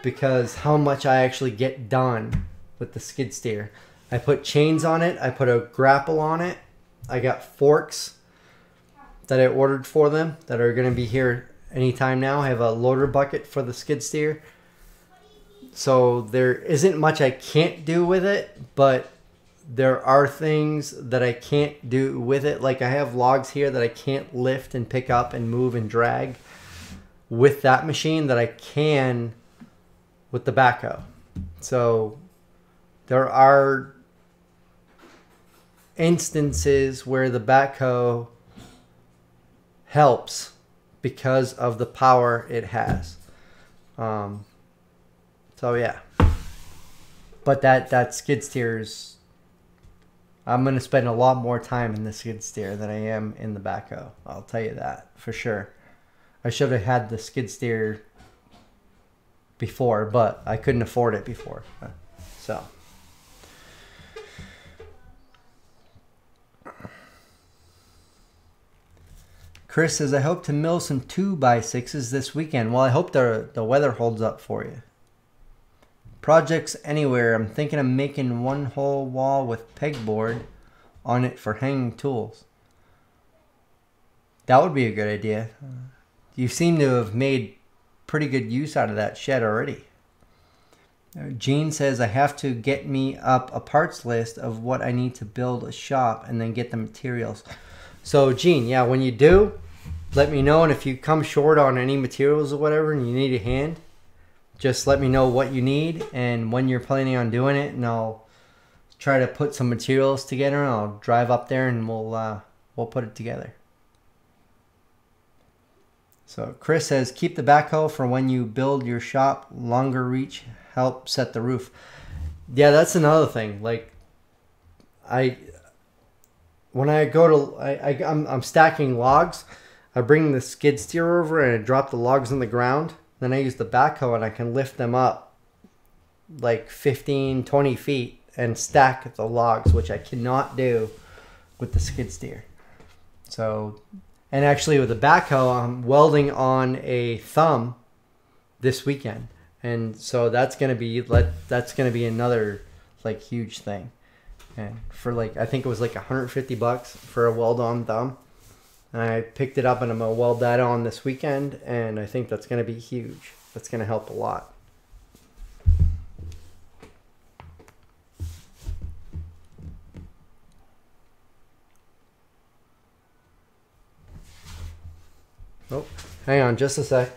because how much I actually get done with the skid steer. I put chains on it. I put a grapple on it. I got forks that I ordered for them that are going to be here anytime now. I have a loader bucket for the skid steer. So there isn't much I can't do with it, but there are things that I can't do with it. Like I have logs here that I can't lift and pick up and move and drag with that machine that I can with the backhoe. So there are instances where the backhoe helps because of the power it has. So yeah, but that skid steer's, I'm going to spend a lot more time in the skid steer than I am in the backhoe. I'll tell you that for sure. I should have had the skid steer before, but I couldn't afford it before. So Chris says, I hope to mill some 2x6s this weekend. Well, I hope the weather holds up for you. Projects anywhere. I'm thinking of making one whole wall with pegboard on it for hanging tools. That would be a good idea. You seem to have made pretty good use out of that shed already. Jean says, I have to get me up a parts list of what I need to build a shop and then get the materials. So Jean, yeah, when you do, let me know. And if you come short on any materials or whatever and you need a hand, just let me know what you need and when you're planning on doing it, and I'll try to put some materials together, and I'll drive up there and we'll put it together. So Chris says, keep the backhoe for when you build your shop. Longer reach help set the roof. Yeah, that's another thing. Like when I go to I'm stacking logs, I bring the skid steer over and I drop the logs on the ground. Then I use the backhoe and I can lift them up like 15, 20 feet and stack the logs, which I cannot do with the skid steer. So, and actually with the backhoe, I'm welding on a thumb this weekend. And so that's going to be another like huge thing. And for like, I think it was like $150 for a weld on thumb. And I picked it up and I'm going to weld that on this weekend. And I think that's going to be huge. That's going to help a lot. Oh, hang on just a sec.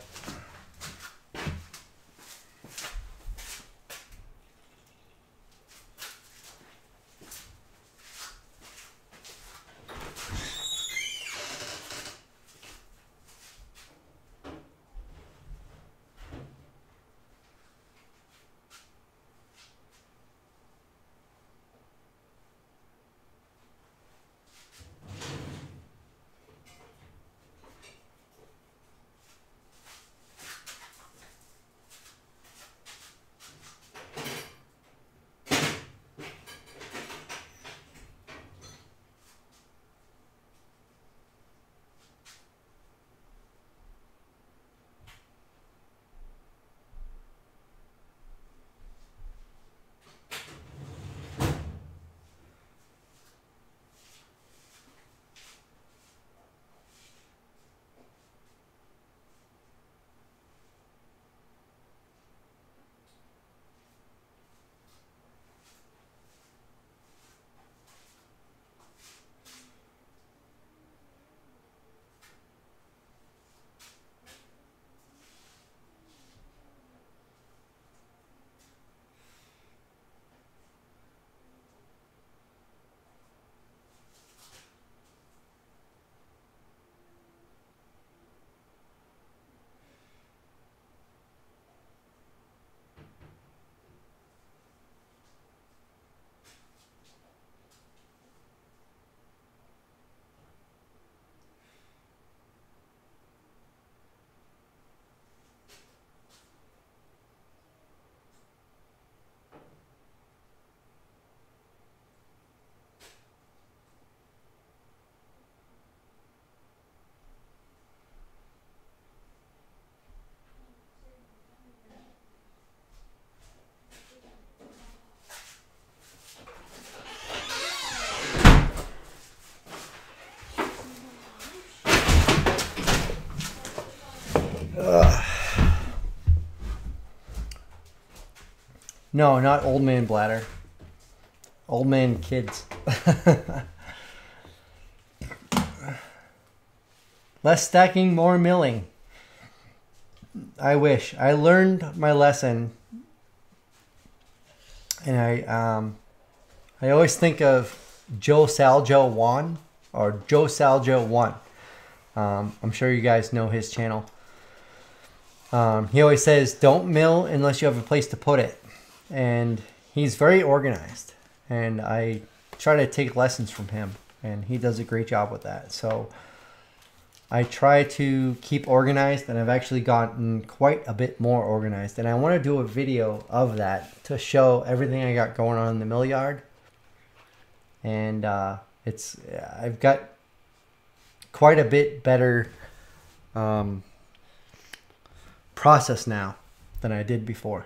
No, not old man bladder. Old man kids. Less stacking, more milling. I wish. I learned my lesson. And I always think of Joe Saljo 1 or Joe Saljo 1. I'm sure you guys know his channel. He always says, don't mill unless you have a place to put it. And he's very organized. And I try to take lessons from him. And he does a great job with that. So I try to keep organized. And I've actually gotten quite a bit more organized. And I want to do a video of that to show everything I got going on in the mill yard. And I've got quite a bit better process now than I did before.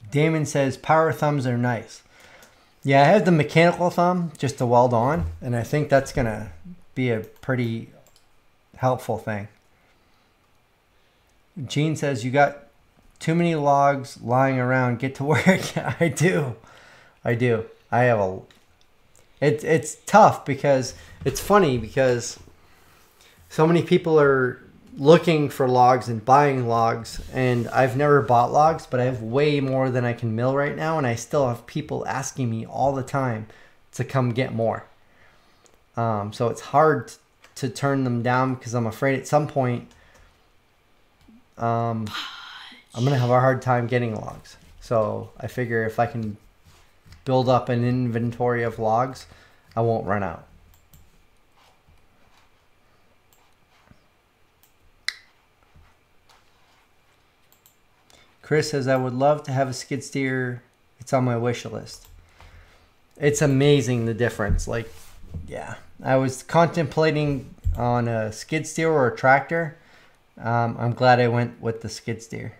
Damon says power thumbs are nice. Yeah, I have the mechanical thumb just to weld on, and I think that's gonna be a pretty helpful thing. Gene says you got too many logs lying around. Get to work. I do. I have a. It's tough because it's funny because so many people are looking for logs and buying logs, and I've never bought logs, but I have way more than I can mill right now, and I still have people asking me all the time to come get more. So it's hard to turn them down because I'm afraid at some point I'm gonna have a hard time getting logs. So I figure if I can build up an inventory of logs, I won't run out. Chris says, I would love to have a skid steer. It's on my wish list. It's amazing the difference. Like, yeah, I was contemplating on a skid steer or a tractor. I'm glad I went with the skid steer.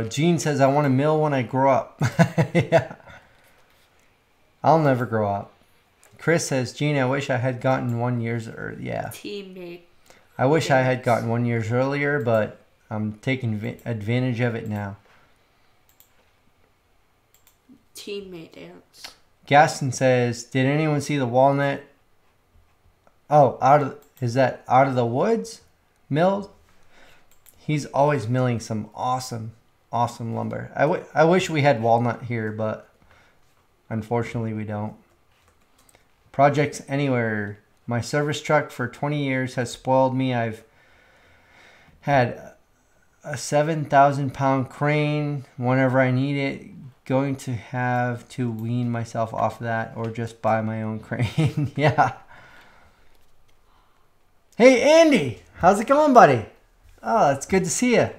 Gene says, I want to mill when I grow up. Yeah. I'll never grow up. Chris says, Gene, I wish I had gotten 1 year earlier. Yeah. Teammate. I wish I had gotten 1 year earlier, but I'm taking advantage of it now. Teammate dance. Gaston says, did anyone see the walnut? Oh, is that out of the woods? Milled? He's always milling some awesome lumber. I wish we had walnut here, but unfortunately we don't. Projects Anywhere. My service truck for 20 years has spoiled me. I've had a 7,000-pound crane whenever I need it. Going to have to wean myself off that or just buy my own crane. Yeah. Hey, Andy. How's it going, buddy? Oh, it's good to see you.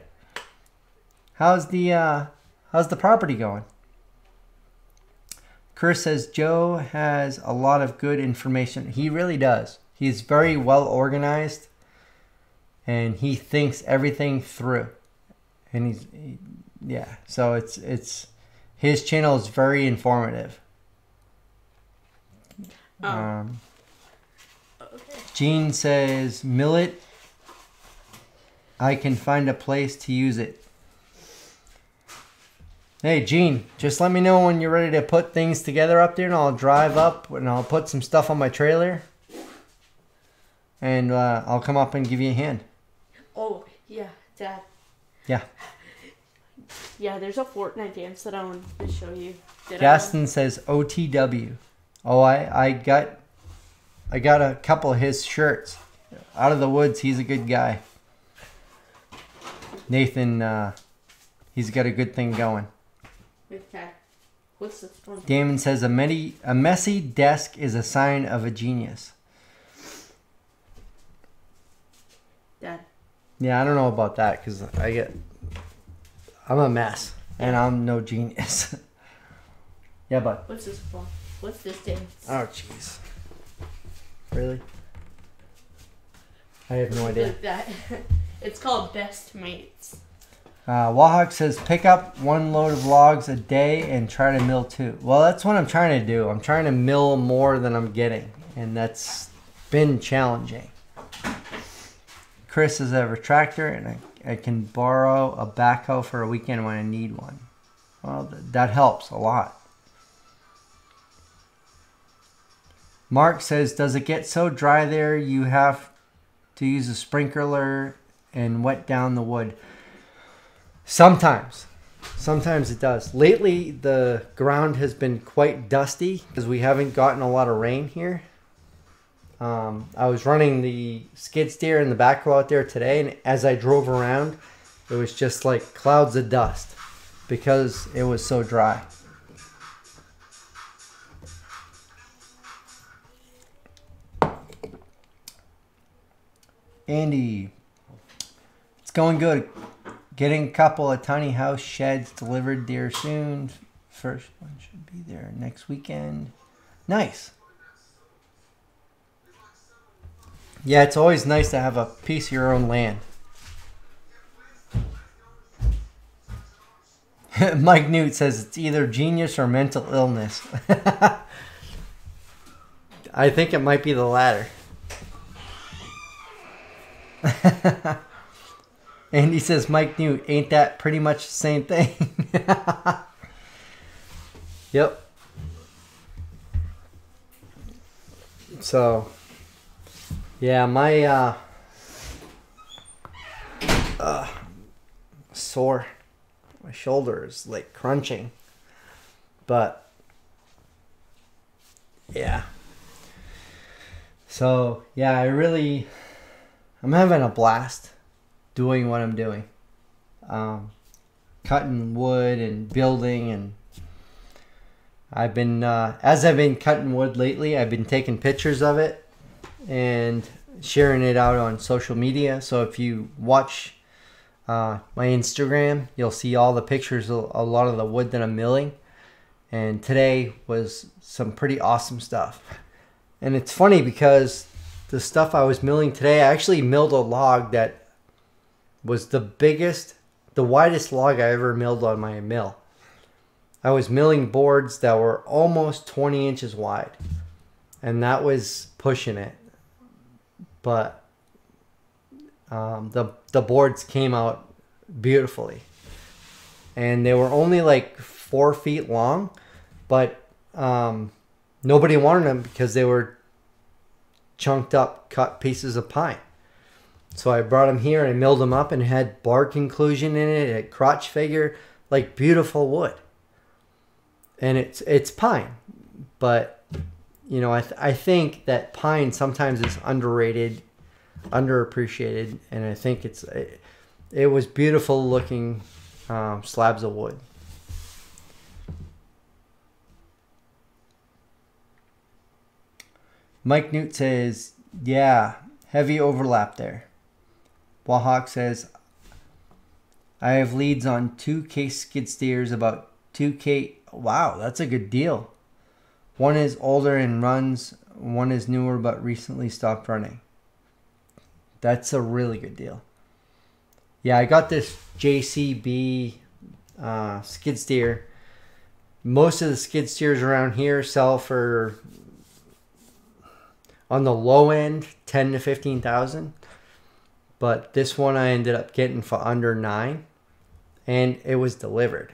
How's the property going? Chris says Joe has a lot of good information. He really does. He's very well organized, and he thinks everything through. And yeah. So it's his channel is very informative. Okay. Gene says millet. I can find a place to use it. Hey, Gene, just let me know when you're ready to put things together up there, and I'll drive up and I'll put some stuff on my trailer. And I'll come up and give you a hand. Oh, yeah, Dad. Yeah. Yeah, there's a Fortnite dance that I want to show you. Gaston says OTW. Oh, I got a couple of his shirts. Out of the Woods, he's a good guy. Nathan, he's got a good thing going. Okay. What's this one? Damon says a messy desk is a sign of a genius. Dad. Yeah, I don't know about that because I'm a mess and I'm no genius. Yeah, but what's this one? What's this dance? Oh, jeez. Really? I have no idea. Like that. It's called Best Mates. Wahawk says pick up 1 load of logs a day and try to mill 2. Well, that's what I'm trying to do. I'm trying to mill more than I'm getting, and that's been challenging. Chris is a retractor, and I can borrow a backhoe for a weekend when I need one. Well, that helps a lot. Mark says, does it get so dry there you have to use a sprinkler and wet down the wood? Sometimes. Sometimes it does. Lately, the ground has been quite dusty because we haven't gotten a lot of rain here. I was running the skid steer and the backhoe out there today, and as I drove around, it was just like clouds of dust because it was so dry. Andy, it's going good. Getting a couple of tiny house sheds delivered there soon. First one should be there next weekend. Nice. Yeah, it's always nice to have a piece of your own land. Mike Newt says it's either genius or mental illness. I think it might be the latter. Andy says, Mike Newt, ain't that pretty much the same thing? Yep. So, yeah, my sore. My shoulder is like crunching. But, yeah. So, yeah, I'm having a blast doing what I'm doing. Cutting wood and building, and I've been, as I've been cutting wood lately, I've been taking pictures of it and sharing it out on social media. So if you watch my Instagram, you'll see all the pictures of a lot of the wood that I'm milling. And today was some pretty awesome stuff. And it's funny because the stuff I was milling today, I actually milled a log that was the widest log I ever milled on my mill. I was milling boards that were almost 20 inches wide. And that was pushing it. But the boards came out beautifully. And they were only like 4 feet long. But nobody wanted them because they were chunked up, cut pieces of pine. So I brought them here and I milled them up, and it had bark inclusion in it. It had crotch figure, like beautiful wood. And it's pine. But, you know, I think that pine sometimes is underrated, underappreciated. And I think it was beautiful looking slabs of wood. Mike Newt says, yeah, heavy overlap there. Wahawk says, I have leads on 2 case skid steers, about 2K. Wow, that's a good deal. One is older and runs. One is newer but recently stopped running. That's a really good deal. Yeah, I got this JCB skid steer. Most of the skid steers around here sell for, on the low end, 10 to 15,000. But this one I ended up getting for under 9, and it was delivered.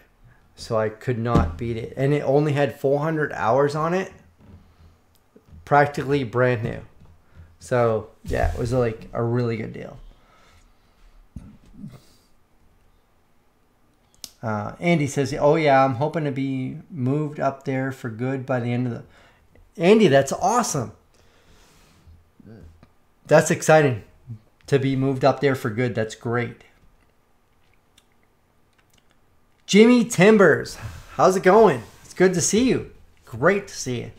So I could not beat it. And it only had 400 hours on it. Practically brand new. So yeah, it was like a really good deal. Andy says, oh yeah, I'm hoping to be moved up there for good by the end of the... Andy, that's awesome. That's exciting. To be moved up there for good. That's great. Jimmy Timbers, how's it going? It's good to see you. Great to see you.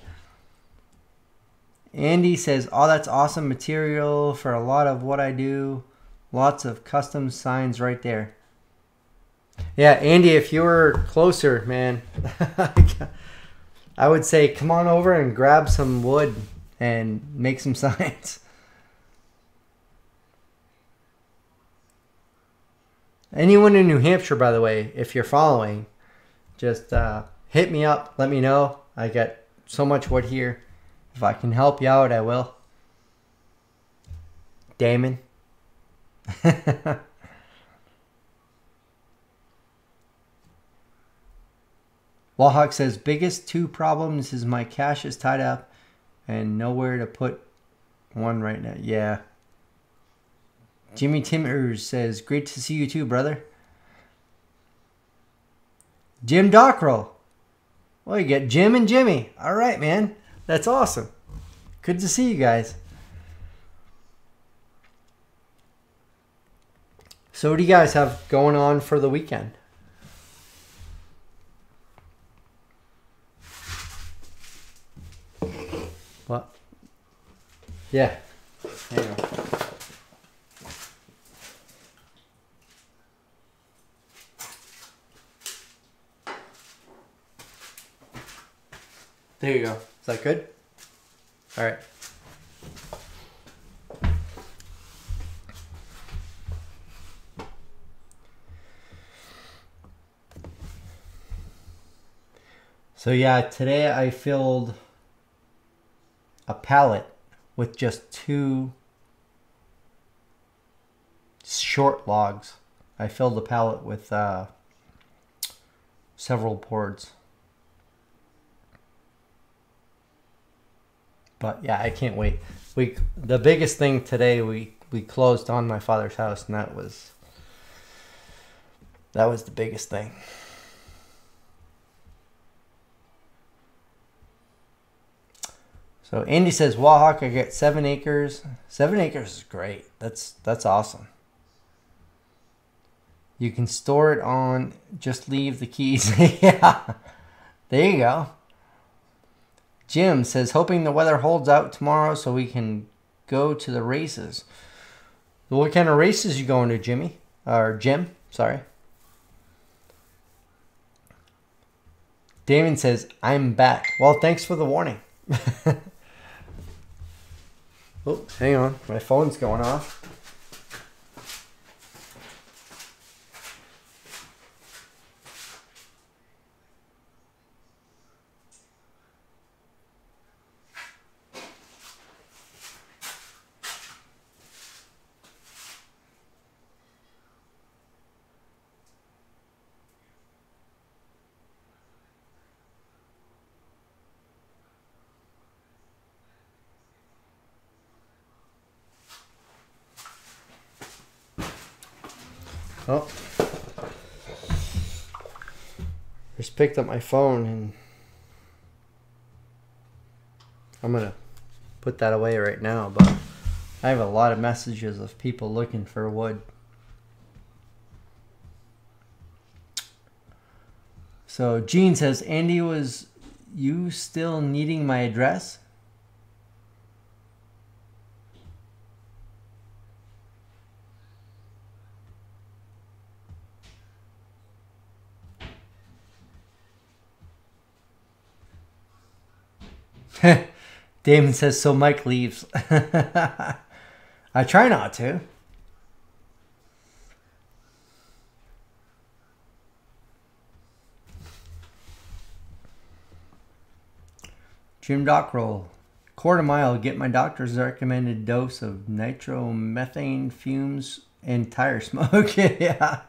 Andy says, oh, that's awesome material for a lot of what I do. Lots of custom signs right there. Yeah, Andy, if you were closer, man, I would say come on over and grab some wood and make some signs. Anyone in New Hampshire, by the way, if you're following, just hit me up. Let me know. I got so much wood here. If I can help you out, I will. Damon. Wallhawk says, biggest two problems is my cash is tied up and nowhere to put one right now. Yeah. Jimmy Timmers says, great to see you too, brother. Jim Dockrell. Well, you get Jim and Jimmy. All right, man. That's awesome. Good to see you guys. So what do you guys have going on for the weekend? What? Yeah. Hang on. There you go. Is that good? All right. So yeah, today I filled a pallet with just 2 short logs. I filled the pallet with several boards. But yeah, I can't wait. The biggest thing today, we closed on my father's house, and that was the biggest thing. So Andy says, Wahawk, I get 7 acres. 7 acres is great. That's awesome. You can store it on, just leave the keys. Yeah, there you go. Jim says, hoping the weather holds out tomorrow so we can go to the races. What kind of races you going to, Jimmy? Or Jim, sorry. Damon says, I'm back. Well, thanks for the warning. Oh, hang on. My phone's going off. Oh, just picked up my phone and I'm gonna put that away right now, but I have a lot of messages of people looking for wood. So Gene says, Andy, was you still needing my address? Damon says, so Mike leaves. I try not to. Jim Dockrell. Quarter mile, get my doctor's recommended dose of nitromethane fumes and tire smoke. Yeah.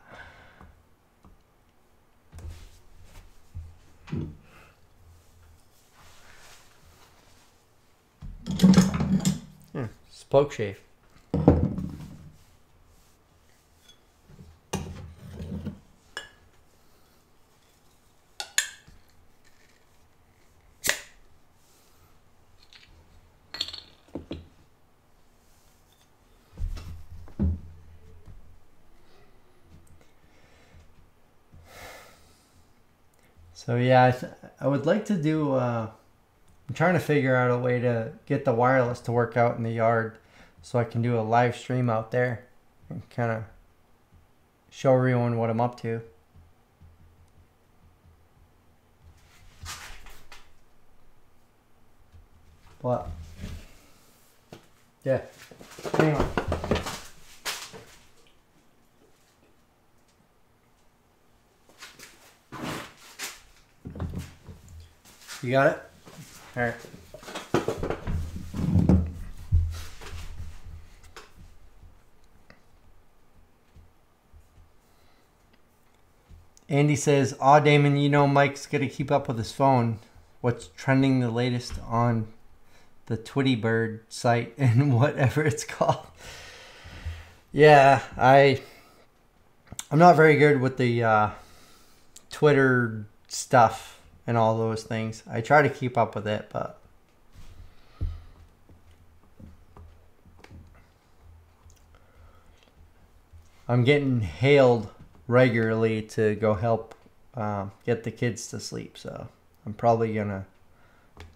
Spoke shave. So yeah, I would like to do, I'm trying to figure out a way to get the wireless to work out in the yard so I can do a live stream out there and kind of show everyone what I'm up to. But yeah, hang on. You got it? All right. Andy says, "Aw, Damon, you know Mike's got to keep up with his phone. What's trending the latest on the Twitty Bird site and whatever it's called?" Yeah, I'm not very good with the Twitter stuff and all those things. I try to keep up with it, but I'm getting hailed regularly to go help get the kids to sleep. So I'm probably going to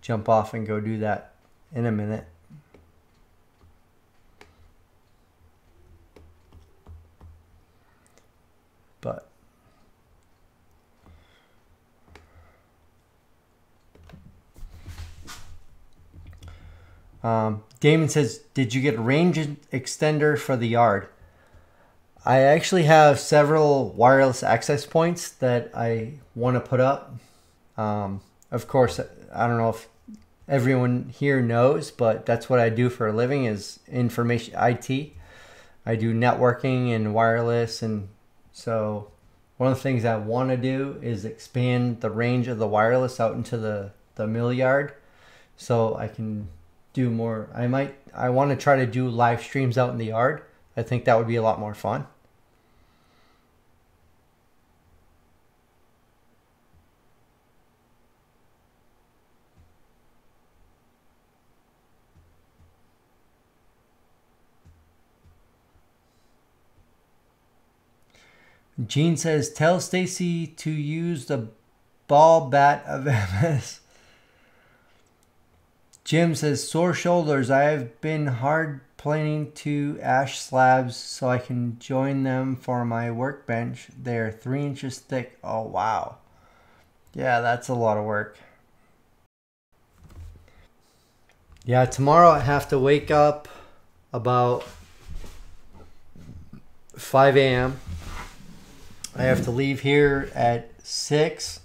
jump off and go do that in a minute. But Damon says, "Did you get a range extender for the yard?" I actually have several wireless access points that I want to put up. Of course, I don't know if everyone here knows, but that's what I do for a living is information IT. I do networking and wireless, and so one of the things I want to do is expand the range of the wireless out into the mill yard so I can do more. I want to try to do live streams out in the yard. I think that would be a lot more fun. Gene says, "Tell Stacey to use the ball bat of MS." Jim says, "Sore shoulders. I have been hard planning 2 ash slabs so I can join them for my workbench. They're 3 inches thick." Oh, wow. Yeah, that's a lot of work. Yeah, tomorrow I have to wake up about 5 a.m. I have to leave here at 6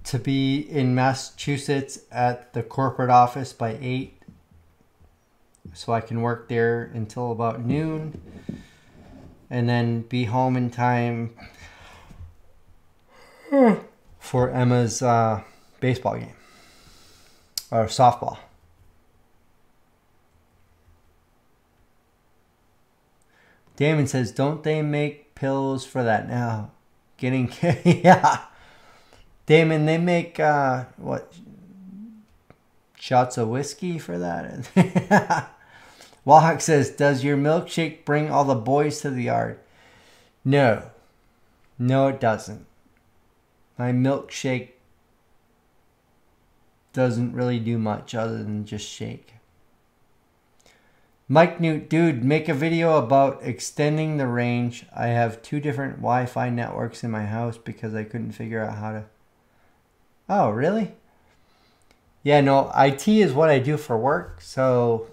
to be in Massachusetts at the corporate office by 8. So I can work there until about noon. And then be home in time for Emma's baseball game. Or softball. Damon says, "Don't they make pills for that now?" Getting yeah. Damon, they make what, shots of whiskey for that? Wahawk says, "Does your milkshake bring all the boys to the yard?" No. No, it doesn't. My milkshake doesn't really do much other than just shake. Mike Newt, "Dude, make a video about extending the range. I have 2 different Wi-Fi networks in my house because I couldn't figure out how to..." Oh, really? Yeah, no, IT is what I do for work. So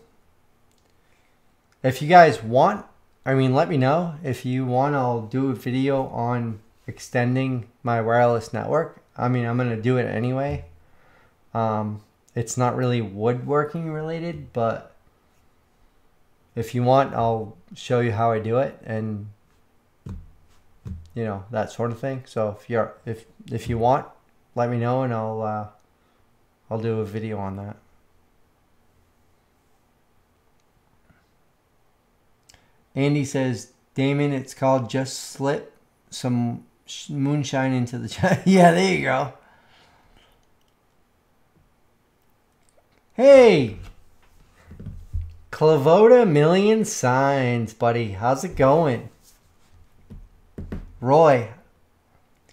if you guys want, I mean, let me know. If you want, I'll do a video on extending my wireless network. I mean, I'm going to do it anyway. It's not really woodworking related, but if you want, I'll show you how I do it and, you know, that sort of thing. So if you want, let me know and I'll do a video on that. Andy says, "Damon, it's called just slip some moonshine into the chai." Yeah, there you go. Hey, Clavota Million Signs, buddy. How's it going? Roy,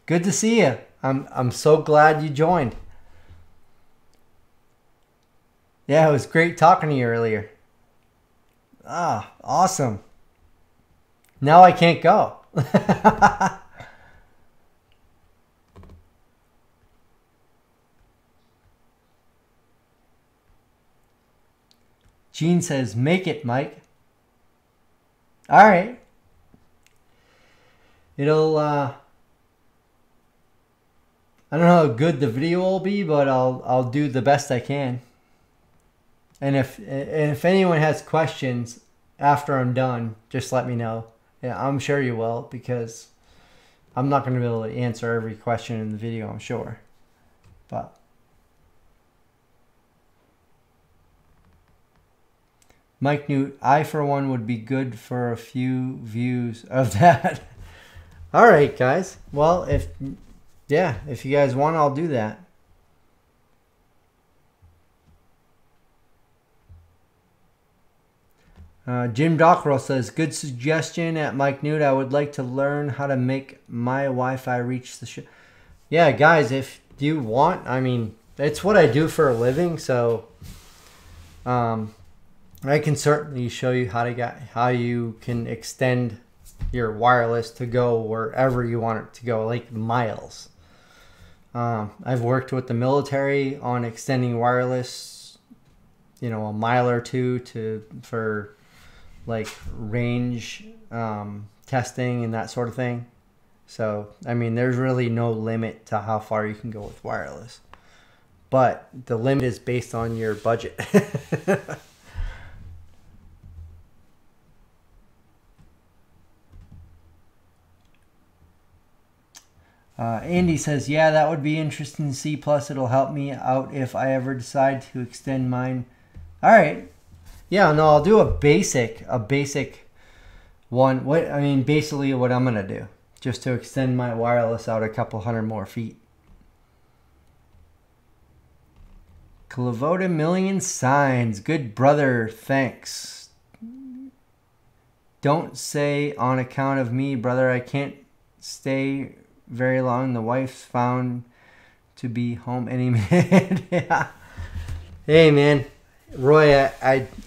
good to see you. I'm so glad you joined. Yeah, it was great talking to you earlier. Ah, awesome. Now I can't go. Gene says, "Make it, Mike." All right. It'll, I don't know how good the video will be, but I'll do the best I can. And if anyone has questions after I'm done, just let me know. Yeah, I'm sure you will, because I'm not going to be able to answer every question in the video, I'm sure. But Mike Newt, I for one would be good for a few views of that. All right, guys. Well, if you guys want, I'll do that. Jim Dockrell says, good suggestion at Mike Newt. I would like to learn how to make my Wi-Fi reach the show. Yeah, guys, if you want, I mean, it's what I do for a living, so I can certainly show you how you can extend your wireless to go wherever you want it to go, like miles. I've worked with the military on extending wireless, a mile or two for like range testing and that sort of thing. So, I mean, there's really no limit to how far you can go with wireless. But the limit is based on your budget. Andy says, yeah, that would be interesting to see. Plus, it'll help me out if I ever decide to extend mine. All right. Yeah, no, I'll do a basic one. Basically what I'm going to do, just to extend my wireless out a couple hundred more feet. Clavota Million Signs. Good brother, thanks. Don't say on account of me, brother. I can't stay very long. The wife's found to be home any minute. Yeah. Hey, man. Roy,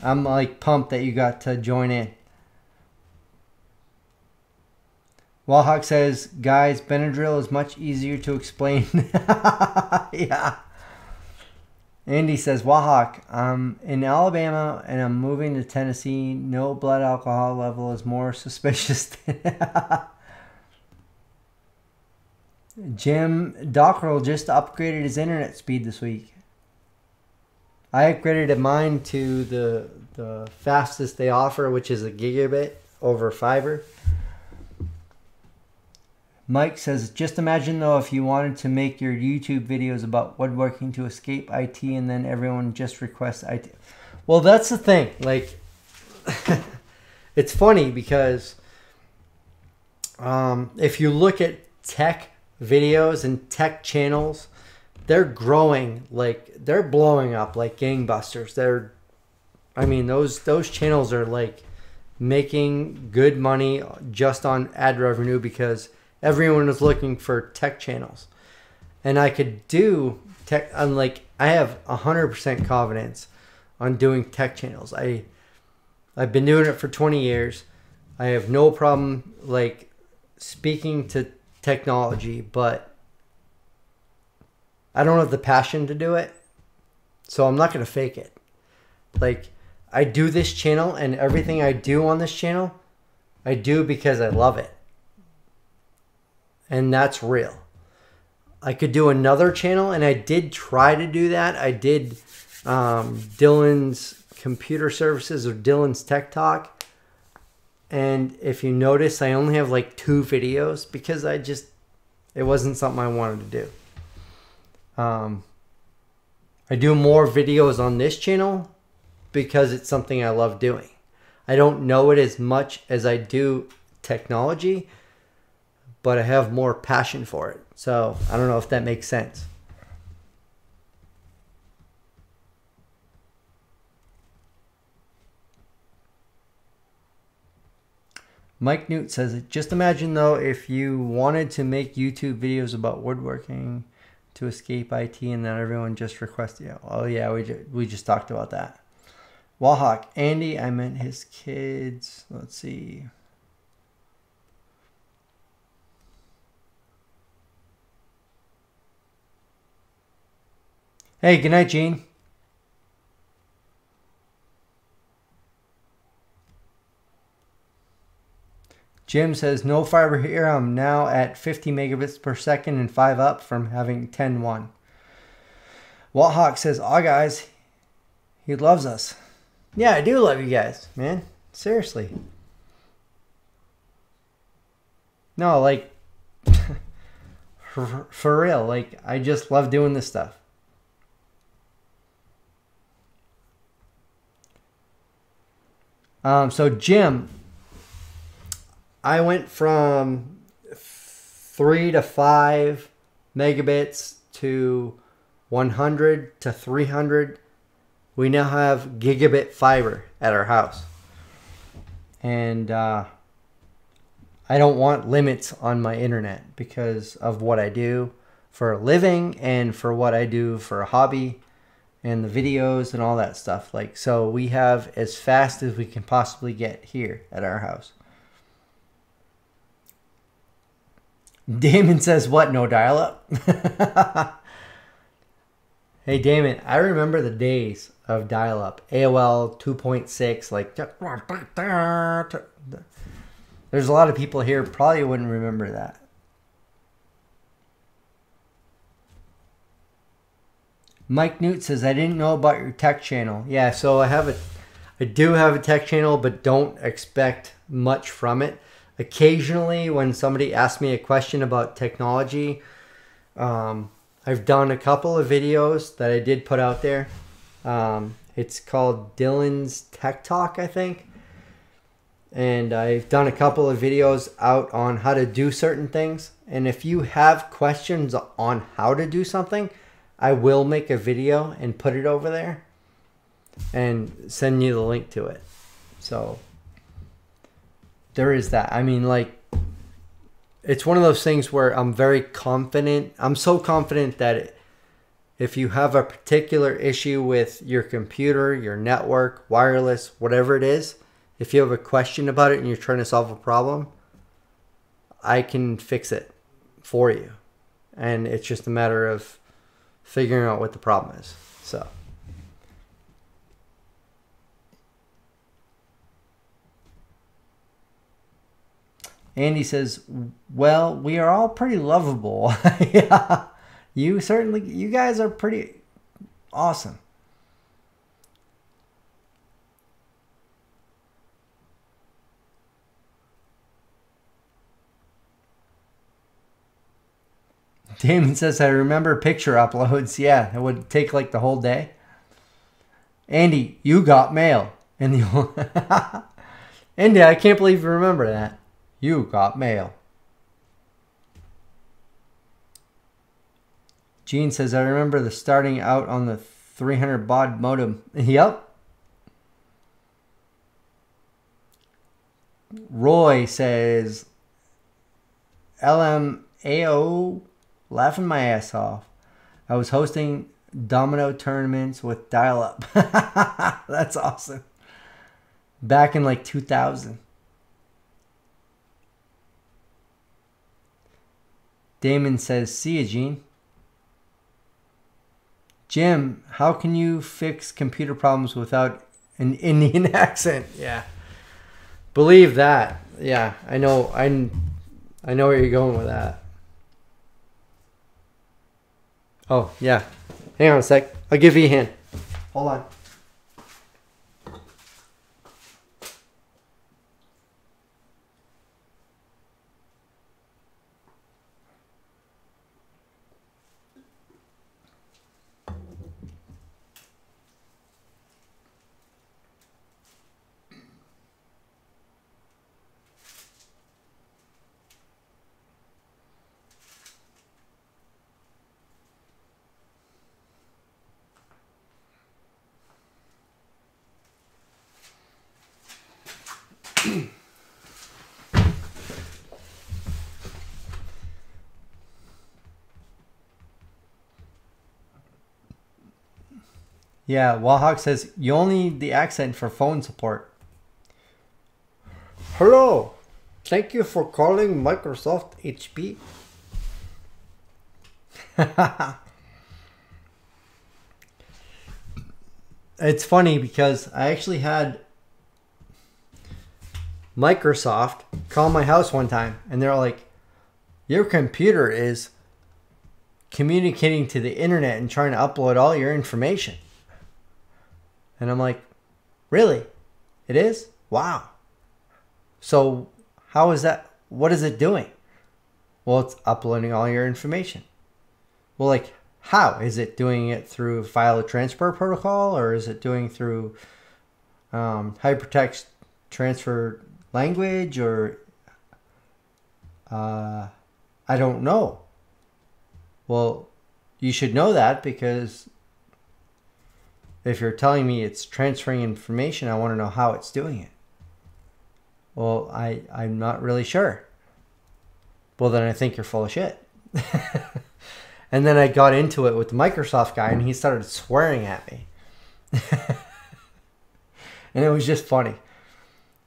I'm like pumped that you got to join in. Wallhawk says, guys, Benadryl is much easier to explain. Yeah. Andy says, Wallhawk, I'm in Alabama and I'm moving to Tennessee. No blood alcohol level is more suspicious. Jim Dockrell just upgraded his internet speed this week. I upgraded mine to the fastest they offer, which is a gigabit over fiber. Mike says, just imagine though if you wanted to make your YouTube videos about woodworking to escape IT and then everyone just requests IT. Well, that's the thing. Like, it's funny because if you look at tech videos and tech channels, they're growing, like they're blowing up like gangbusters. Those channels are like making good money just on ad revenue because everyone is looking for tech channels. And I could do tech, I have 100% confidence on doing tech channels. I've been doing it for 20 years. I have no problem like speaking to technology, but I don't have the passion to do it, so I'm not going to fake it. Like, I do this channel, and everything I do on this channel, I do because I love it. And that's real. I could do another channel, and I did try to do that. I did Dylan's Computer Services or Dylan's Tech Talk. And if you notice, I only have like 2 videos because it wasn't something I wanted to do. I do more videos on this channel because it's something I love doing. I don't know it as much as I do technology, but I have more passion for it. So I don't know if that makes sense. Mike Newt says, just imagine though if you wanted to make YouTube videos about woodworking to escape IT and then everyone just requested you. Oh yeah, we just talked about that. Wallhawk, Andy, I meant his kids. Let's see. Hey, good night, Gene. Jim says, no fiber here. I'm now at 50 megabits per second and 5 up from having 10.1. Walthawk says, aw guys, he loves us. Yeah, I do love you guys, man. Seriously. No, like, For real, like, I just love doing this stuff. So Jim, I went from 3 to 5 megabits to 100 to 300. We now have gigabit fiber at our house. And I don't want limits on my internet because of what I do for a living and for what I do for a hobby and the videos and all that stuff. Like, so we have as fast as we can possibly get here at our house. Damon says, what? No dial-up? Hey, Damon, I remember the days of dial-up. AOL 2.6, like... There's a lot of people here probably wouldn't remember that. Mike Newt says, I didn't know about your tech channel. Yeah, so I do have a tech channel, but don't expect much from it. Occasionally, when somebody asks me a question about technology, I've done a couple of videos that I did put out there. It's called Dylan's Tech Talk, I think. And I've done a couple of videos out on how to do certain things. And if you have questions on how to do something, I will make a video and put it over there and send you the link to it. So there is that. I mean, like, it's one of those things where I'm very confident. I'm so confident that if you have a particular issue with your computer, your network, wireless, whatever it is, if you have a question about it and you're trying to solve a problem, I can fix it for you. And it's just a matter of figuring out what the problem is. So Andy says, well, we are all pretty lovable. Yeah, you guys are pretty awesome. Damon says, I remember picture uploads. Yeah, it would take like the whole day. Andy, you got mail. And the Andy, I can't believe you remember that. You got mail. Gene says, I remember the starting out on the 300 baud modem. Yep. Roy says, LMAO, laughing my ass off. I was hosting domino tournaments with dial-up. That's awesome. Back in like 2000. Damon says, see ya, Gene. Jim, how can you fix computer problems without an Indian accent? Yeah. Believe that. Yeah, I know where you're going with that. Oh, yeah. Hang on a sec. I'll give you a hand. Hold on. Yeah, Wahawk says, you only need the accent for phone support. Hello. Thank you for calling Microsoft HP. It's funny because I actually had Microsoft call my house one time and they're like, your computer is communicating to the internet and trying to upload all your information. And I'm like, really? It is? Wow. So how is that? What is it doing? Well, it's uploading all your information. Well, like, how? Is it doing it through file transfer protocol, or is it doing through hypertext transfer language, or I don't know. Well, you should know that, because if you're telling me it's transferring information, I want to know how it's doing it. Well, I'm not really sure. Well, then I think you're full of shit. And then I got into it with the Microsoft guy, and he started swearing at me. And it was just funny.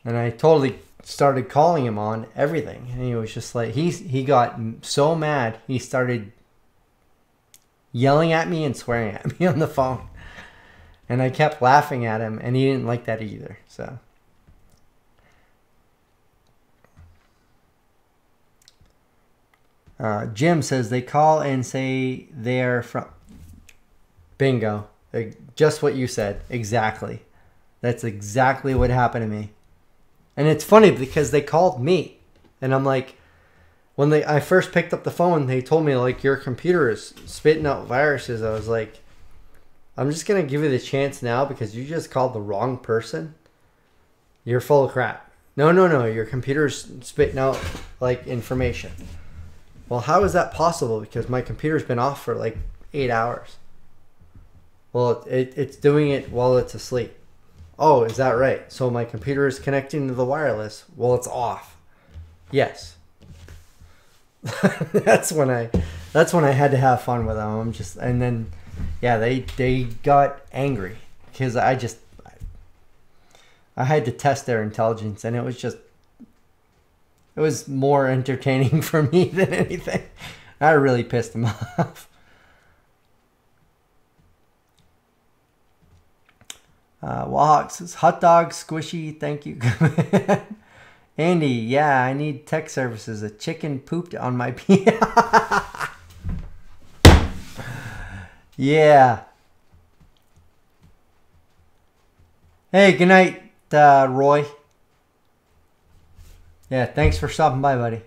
And I totally started calling him on everything. And he was just like, he got so mad, he started yelling at me and swearing at me on the phone. And I kept laughing at him, and he didn't like that either. So Jim says they call and say they're from... Bingo. Just what you said. Exactly. That's exactly what happened to me. And it's funny because they called me. And I'm like... When I first picked up the phone, they told me, like, your computer is spitting out viruses. I was like, I'm just going to give you the chance now because you just called the wrong person. You're full of crap. No. Your computer's spitting out, like, information. Well, how is that possible? Because my computer's been off for like 8 hours. Well, it's doing it while it's asleep. Oh, is that right? So my computer is connecting to the wireless. Well, it's off. Yes. That's when I had to have fun with them. And then, yeah, they got angry because I had to test their intelligence, and it was more entertaining for me than anything. I really pissed them off. Wahawk says, hot dog, squishy, thank you. Andy, yeah, I need tech services. A chicken pooped on my pee. Yeah. Hey, good night, Roy. Yeah, thanks for stopping by, buddy.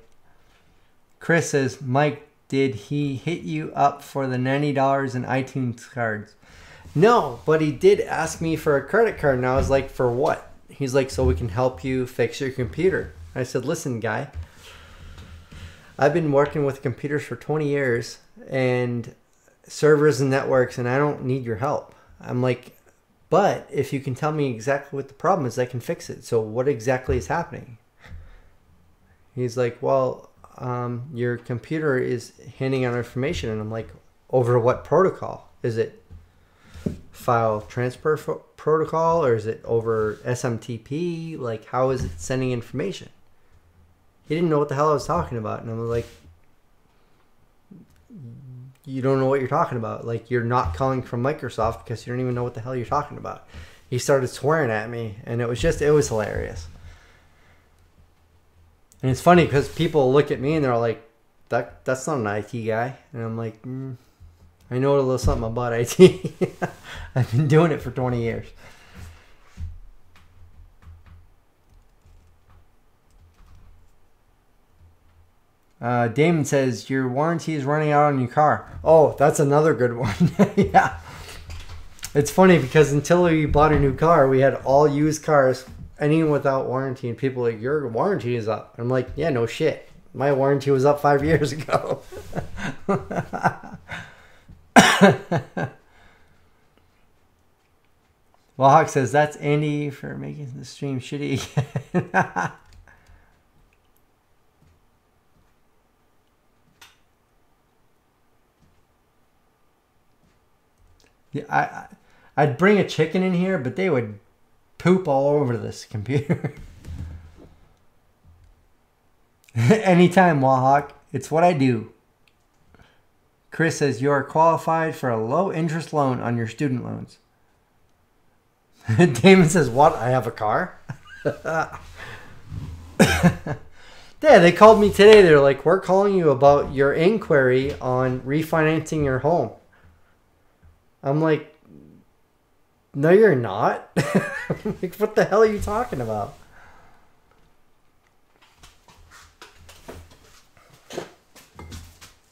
Chris says, Mike, did he hit you up for the $90 in iTunes cards? No, but he did ask me for a credit card, and I was like, for what? He's like, so we can help you fix your computer. I said, listen, guy, I've been working with computers for 20 years and servers and networks, and I don't need your help. I'm like, but if you can tell me exactly what the problem is, I can fix it. So what exactly is happening? He's like, well, your computer is handing out information. And I'm like, over what protocol? Is it file transfer protocol, or is it over SMTP? Like, how is it sending information? He didn't know what the hell I was talking about. And I'm like, you don't know what you're talking about. Like, you're not calling from Microsoft because you don't even know what the hell you're talking about. He started swearing at me, and it was hilarious. And it's funny because people look at me and they're like, that's not an IT guy. And I'm like, I know a little something about IT. I've been doing it for 20 years. Damon says, your warranty is running out on your car. Oh, that's another good one. Yeah. It's funny because until we bought a new car, we had all used cars, anything without warranty, and people are like, your warranty is up. I'm like, yeah, no shit. My warranty was up 5 years ago. Wahawk says, that's Andy for making the stream shitty again. Yeah, I'd bring a chicken in here, but they would poop all over this computer. Anytime, Wahawk. It's what I do. Chris says, you are qualified for a low interest loan on your student loans. Damon says, what? I have a car? Yeah, they called me today. They're like, we're calling you about your inquiry on refinancing your home. I'm like, no, you're not. Like, what the hell are you talking about?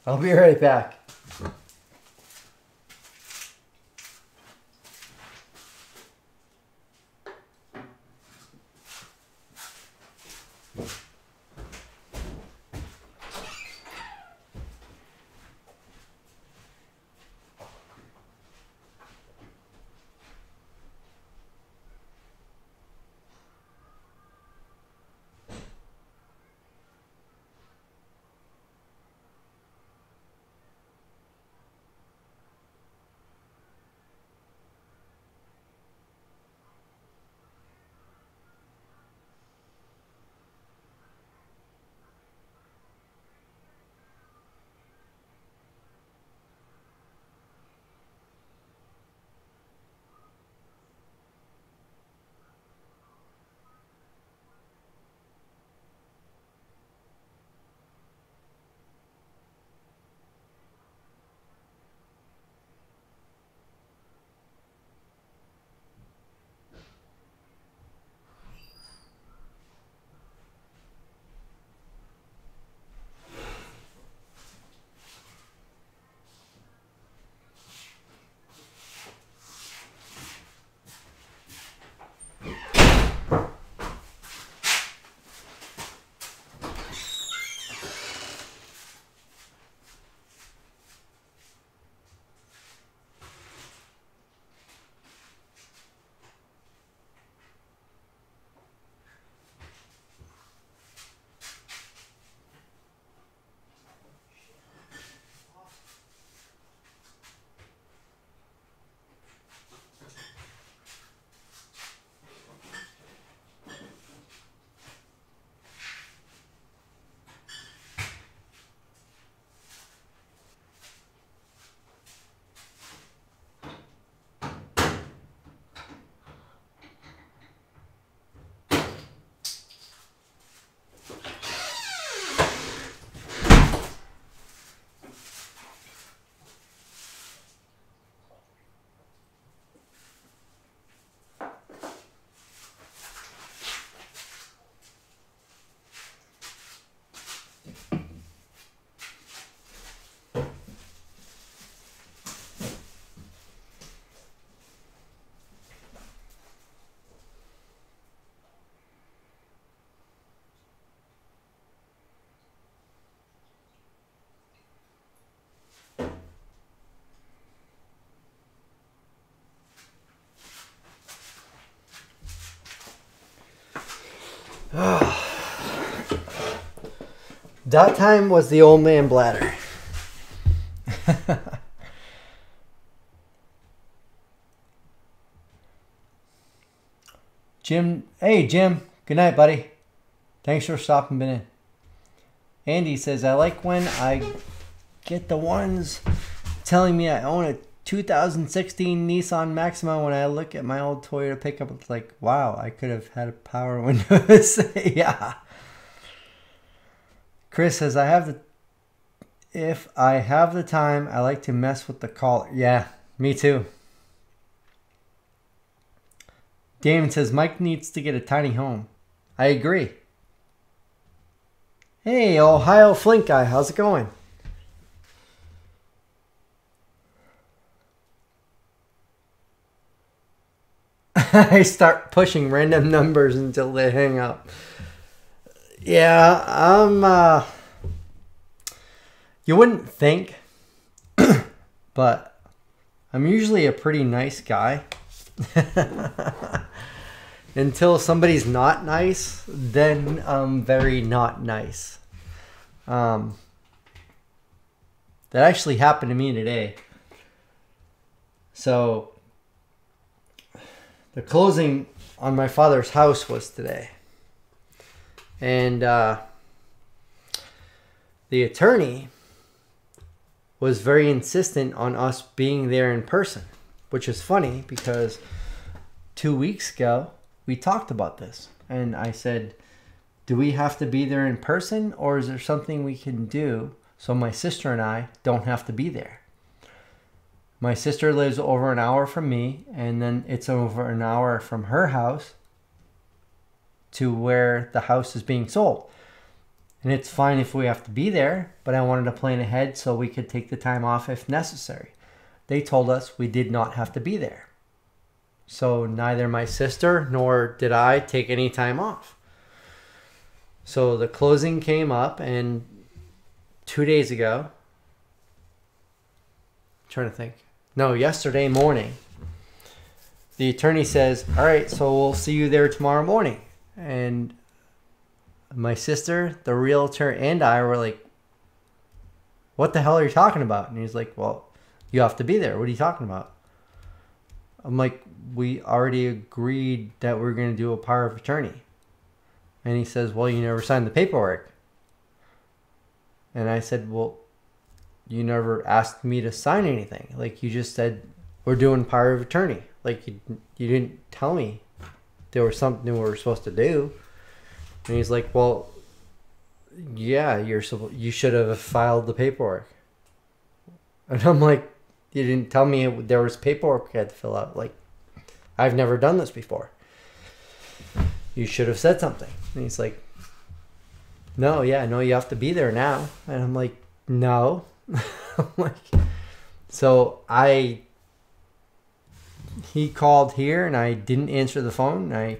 I'll be right back. That time was the old man bladder. Jim, hey Jim, good night, buddy. Thanks for stopping in. Andy says, I like when I get the ones telling me I own a 2016 Nissan Maxima. When I look at my old Toyota pickup, it's like, wow, I could have had a power windows. Yeah. Chris says, if I have the time, I like to mess with the collar. Yeah, me too. Damon says, Mike needs to get a tiny home. I agree. Hey, Ohio Flint guy, how's it going? I start pushing random numbers until they hang up. Yeah, you wouldn't think, but I'm usually a pretty nice guy. Until somebody's not nice, then I'm very not nice. That actually happened to me today. So, the closing on my father's house was today. And the attorney was very insistent on us being there in person, which is funny because 2 weeks ago we talked about this. And I said, do we have to be there in person, or is there something we can do so my sister and I don't have to be there? My sister lives over an hour from me, and then it's over an hour from her house to where the house is being sold. And it's fine if we have to be there, but I wanted to plan ahead so we could take the time off if necessary. They told us we did not have to be there. So neither my sister nor did I take any time off. So the closing came up, and 2 days ago, I'm trying to think. No, yesterday morning, the attorney says, all right, so we'll see you there tomorrow morning. And my sister, the realtor, and I were like, what the hell are you talking about? And he's like, well, you have to be there. What are you talking about? I'm like, we already agreed that we're going to do a power of attorney. And he says, well, you never signed the paperwork. And I said, well, you never asked me to sign anything. Like, you just said, we're doing power of attorney. Like, you didn't tell me there was something we were supposed to do. And he's like, well, yeah, you should have filed the paperwork. And I'm like, you didn't tell me there was paperwork I had to fill out. Like, I've never done this before. You should have said something. And he's like, no, you have to be there now. And I'm like, no. I'm like, so he called here and I didn't answer the phone.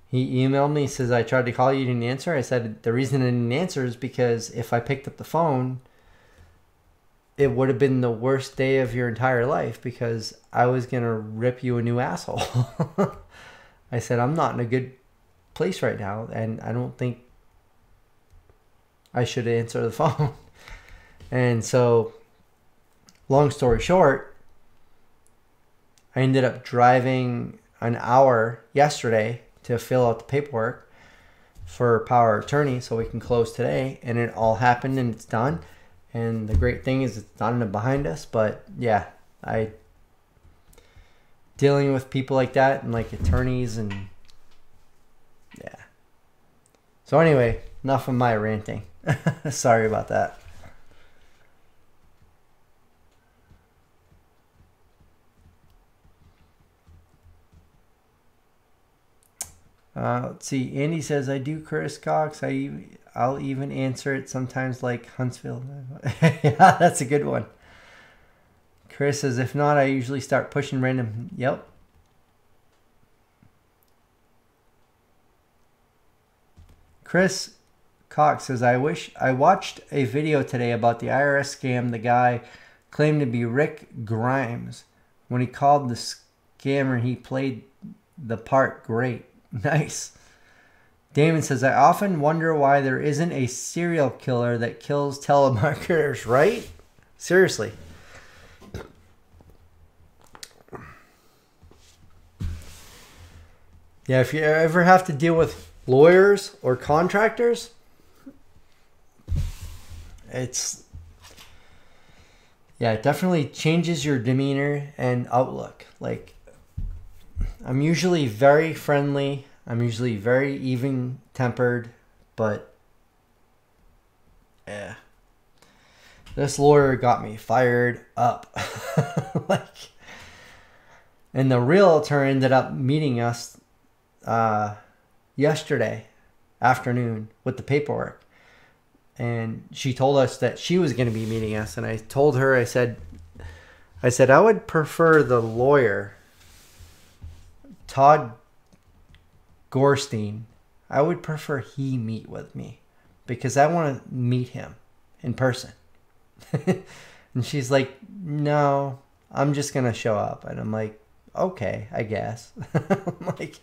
He emailed me, says, I tried to call you, didn't answer. I said, the reason I didn't answer is because if I picked up the phone, it would have been the worst day of your entire life because I was going to rip you a new asshole. I said, I'm not in a good place right now, and I don't think I should answer the phone. And so, long story short, I ended up driving an hour yesterday to fill out the paperwork for power of attorney so we can close today, and it all happened and it's done. And the great thing is it's done and behind us. But yeah, dealing with people like that and like attorneys and yeah. So anyway, enough of my ranting. Sorry about that. Let's see. Andy says, I do Chris Cox. I'll even answer it sometimes like Huntsville. Yeah, that's a good one. Chris says, if not, I usually start pushing random. Yep. Chris Cox says, I watched a video today about the IRS scam. The guy claimed to be Rick Grimes. When he called the scammer, he played the part great. Nice. Damon says, I often wonder why there isn't a serial killer that kills telemarketers, right? Seriously. Yeah, if you ever have to deal with lawyers or contractors, it definitely changes your demeanor and outlook. Like, I'm usually very friendly. I'm usually very even-tempered, but yeah, this lawyer got me fired up. And the realtor ended up meeting us yesterday afternoon with the paperwork, and she told us that she was going to be meeting us. And I told her, I said, I would prefer the lawyer, Todd Gorstein. I would prefer he meet with me because I want to meet him in person. And she's like, no, I'm just going to show up. And I'm like, okay, I guess. I'm like,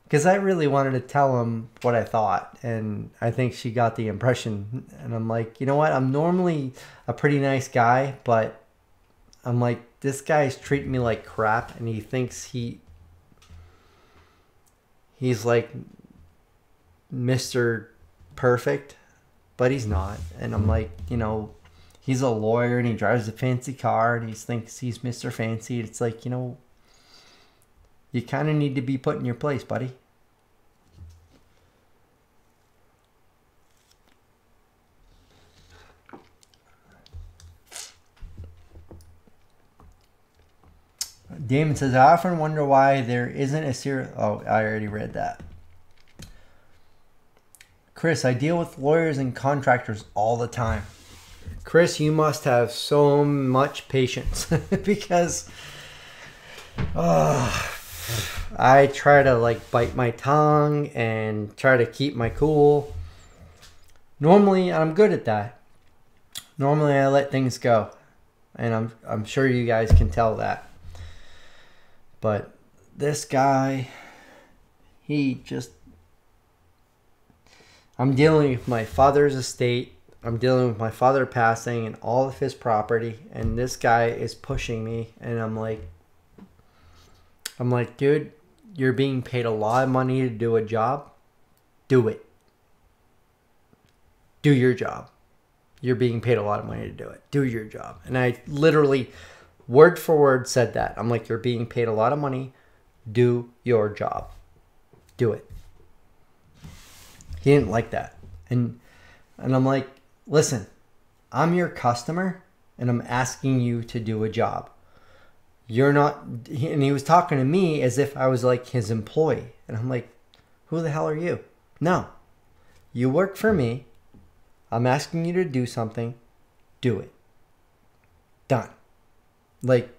because I really wanted to tell him what I thought. And I think she got the impression. And I'm like, you know what? I'm normally a pretty nice guy, but I'm like, this guy's treating me like crap. And he thinks he's like Mr. Perfect, but he's not. And I'm like, you know, he's a lawyer and he drives a fancy car and he thinks he's Mr. Fancy. It's like, you know, you kind of need to be put in your place, buddy. Damon says, I often wonder why there isn't a serial... Oh, I already read that. Chris, I deal with lawyers and contractors all the time. Chris, you must have so much patience because I try to like bite my tongue and try to keep my cool. Normally, I'm good at that. Normally, I let things go, and I'm sure you guys can tell that. But this guy, I'm dealing with my father's estate. I'm dealing with my father passing and all of his property, and this guy is pushing me, and I'm like, dude, you're being paid a lot of money to do a job. Do it. Do your job. You're being paid a lot of money to do it. Do your job. And I literally, word for word, said that. I'm like, you're being paid a lot of money. Do your job. Do it. He didn't like that. And I'm like, listen, I'm your customer, and I'm asking you to do a job. You're not, and he was talking to me as if I was like his employee. And I'm like, who the hell are you? No. You work for me. I'm asking you to do something. Do it. Done. Like,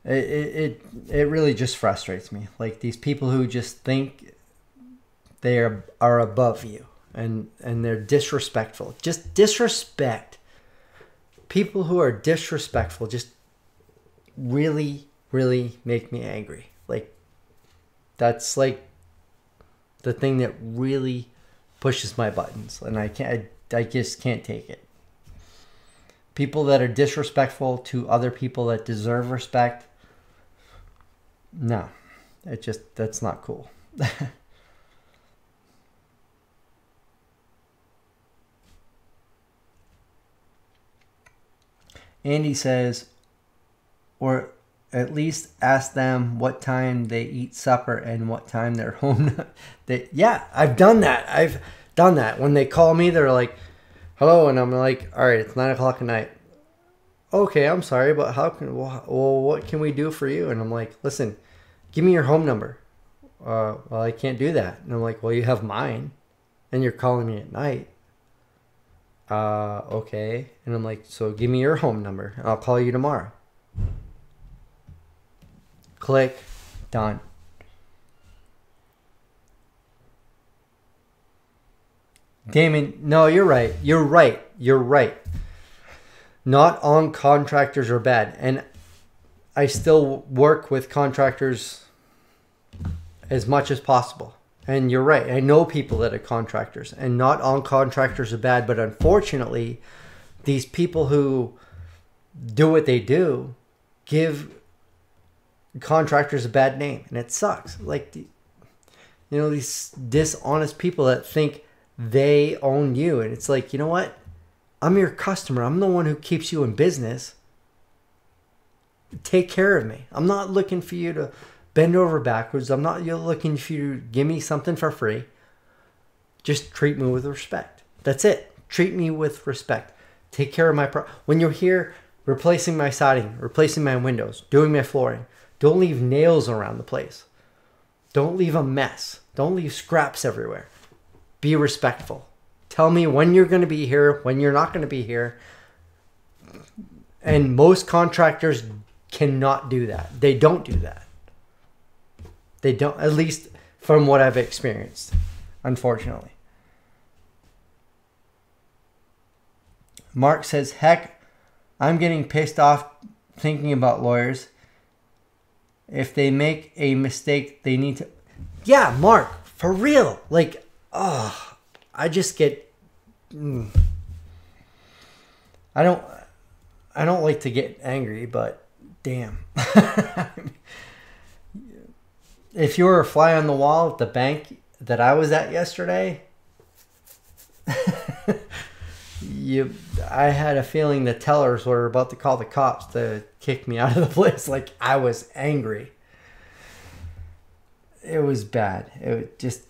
it really just frustrates me. Like, these people who just think they are above you, and they're disrespectful. Just disrespect. People who are disrespectful just really, really make me angry. Like, that's like the thing that really pushes my buttons, and I just can't take it. People that are disrespectful to other people that deserve respect, no, that's not cool. Andy says, or at least ask them what time they eat supper and what time they're home. Yeah, I've done that. I've done that. When they call me, they're like, hello, and I'm like, all right, it's 9 o'clock at night. Okay, I'm sorry, but what can we do for you? And I'm like, listen, give me your home number. Well, I can't do that. And I'm like, well, you have mine, and you're calling me at night. Okay. And I'm like, so give me your home number, and I'll call you tomorrow. Click. Done. Damon, no, you're right. You're right. You're right. Not all contractors are bad. And I still work with contractors as much as possible. And you're right. I know people that are contractors. And not all contractors are bad. But unfortunately, these people who do what they do give contractors a bad name. And it sucks. Like, these dishonest people that think they own you. And it's like, you know what? I'm your customer. I'm the one who keeps you in business. Take care of me. I'm not looking for you to bend over backwards. I'm not looking for you to give me something for free. Just treat me with respect. That's it. Treat me with respect. Take care of my when you're here replacing my siding, replacing my windows, doing my flooring, don't leave nails around the place. Don't leave a mess. Don't leave scraps everywhere. Be respectful. Tell me when you're going to be here, when you're not going to be here. And most contractors cannot do that. They don't do that. They don't, at least from what I've experienced, unfortunately. Mark says, heck, I'm getting pissed off thinking about lawyers. If they make a mistake, they need to... Yeah, Mark, for real. Like, I just get... I don't like to get angry, but damn. If you were a fly on the wall at the bank that I was at yesterday, I had a feeling the tellers were about to call the cops to kick me out of the place. Like, I was angry. It was bad. It just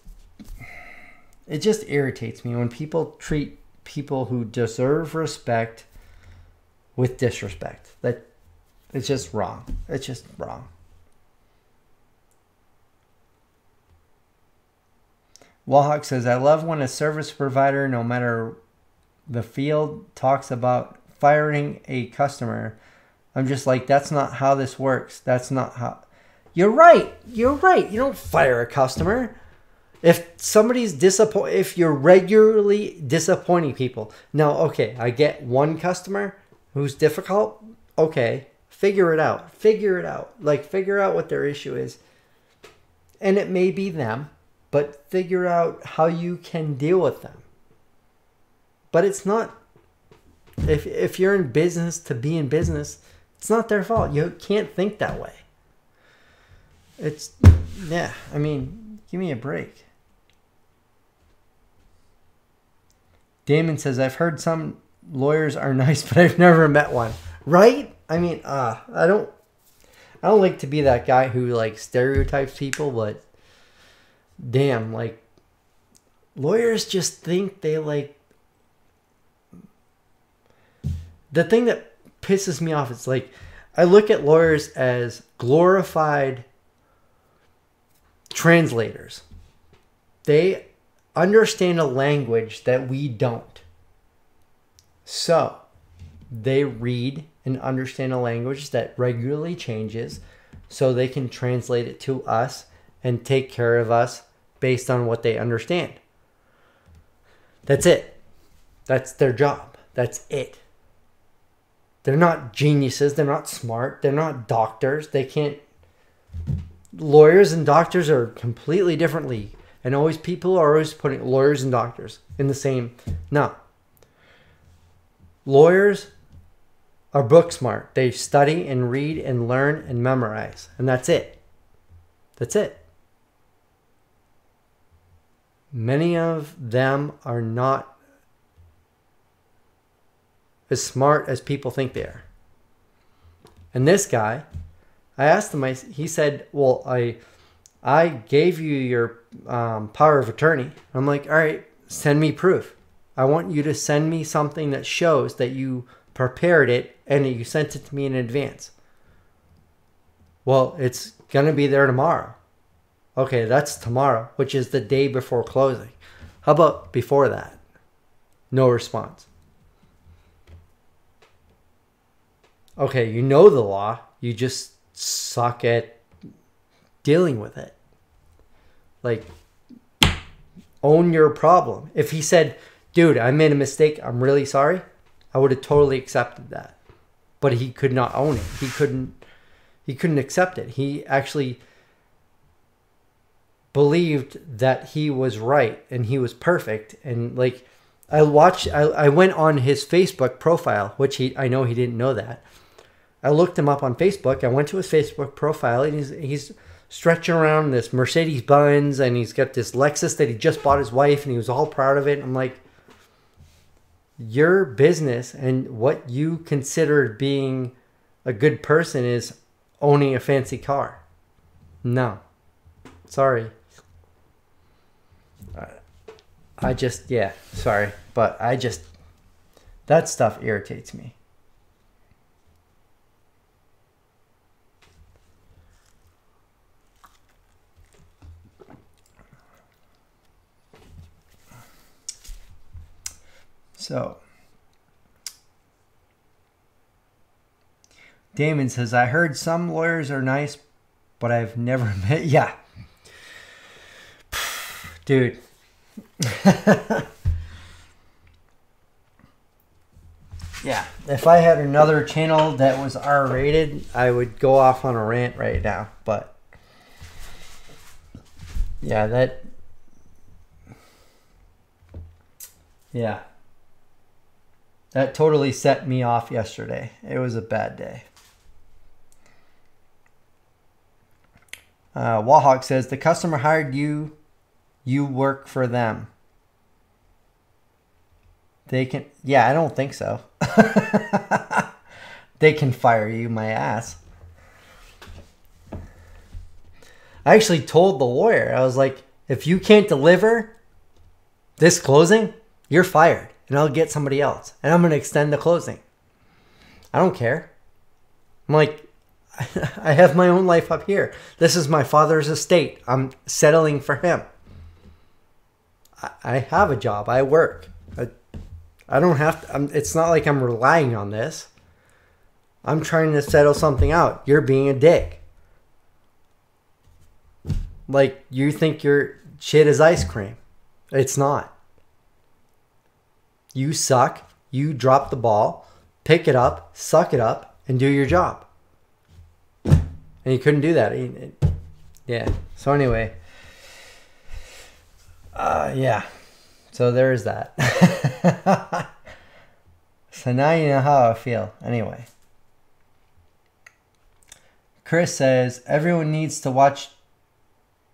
irritates me when people treat people who deserve respect with disrespect. That it's just wrong. It's just wrong. Wallhawk says, I love when a service provider, no matter the field, talks about firing a customer. I'm just like, that's not how this works. That's not how. You're right. You're right. You don't fire a customer. If somebody's disappointed, if you're regularly disappointing people. Now, okay, I get one customer who's difficult. Okay, figure it out. Figure it out. Like, figure out what their issue is. And it may be them, but figure out how you can deal with them. But it's not, if you're in business to be in business, it's not their fault. You can't think that way. It's, yeah, I mean, give me a break. Damon says, I've heard some lawyers are nice, but I've never met one. Right? I mean, I don't like to be that guy who like stereotypes people, but damn, like lawyers just think they like, the thing that pisses me off is like, I look at lawyers as glorified translators. They understand a language that we don't. So they read and understand a language that regularly changes so they can translate it to us and take care of us based on what they understand. That's it. That's their job. That's it. They're not geniuses. They're not smart. They're not doctors. They can't. Lawyers and doctors are completely different league. And always people are always putting lawyers and doctors in the same. No. Lawyers are book smart. They study and read and learn and memorize. And that's it. That's it. Many of them are not as smart as people think they are. And this guy, I asked him, he said, well, I gave you your power of attorney. I'm like, all right, send me proof. I want you to send me something that shows that you prepared it and that you sent it to me in advance. Well, it's going to be there tomorrow. Okay, that's tomorrow, which is the day before closing. How about before that? No response. Okay, you know the law. You just suck at dealing with it. Like, own your problem. If he said, dude, I made a mistake, I'm really sorry, I would have totally accepted that. But he could not own it. He couldn't accept it. He actually believed that he was right and he was perfect. And like, I went on his Facebook profile, which I know he didn't know that. I looked him up on Facebook. I went to his Facebook profile and he's stretching around this Mercedes Benz and he's got this Lexus that he just bought his wife and he was all proud of it. I'm like, your business and what you consider being a good person is owning a fancy car. No. Sorry. Sorry. But that stuff irritates me. So, Damon says, I heard some lawyers are nice, but I've never met. Yeah. Dude. Yeah. If I had another channel that was R-rated, I would go off on a rant right now. But, yeah, that totally set me off yesterday. It was a bad day. Wahawk says, the customer hired you. You work for them. They can... Yeah, I don't think so. They can fire you, my ass. I actually told the lawyer, I was like, if you can't deliver this closing, you're fired. And I'll get somebody else. And I'm going to extend the closing. I don't care. I'm like, I have my own life up here. This is my father's estate. I'm settling for him. I have a job. I work. I don't have to. It's not like I'm relying on this. I'm trying to settle something out. You're being a dick. Like, you think your shit is ice cream. It's not. You suck. You drop the ball. Pick it up. Suck it up. And do your job. And you couldn't do that. Yeah. So anyway. Yeah. So there's that. So now you know how I feel. Anyway. Chris says, everyone needs to watch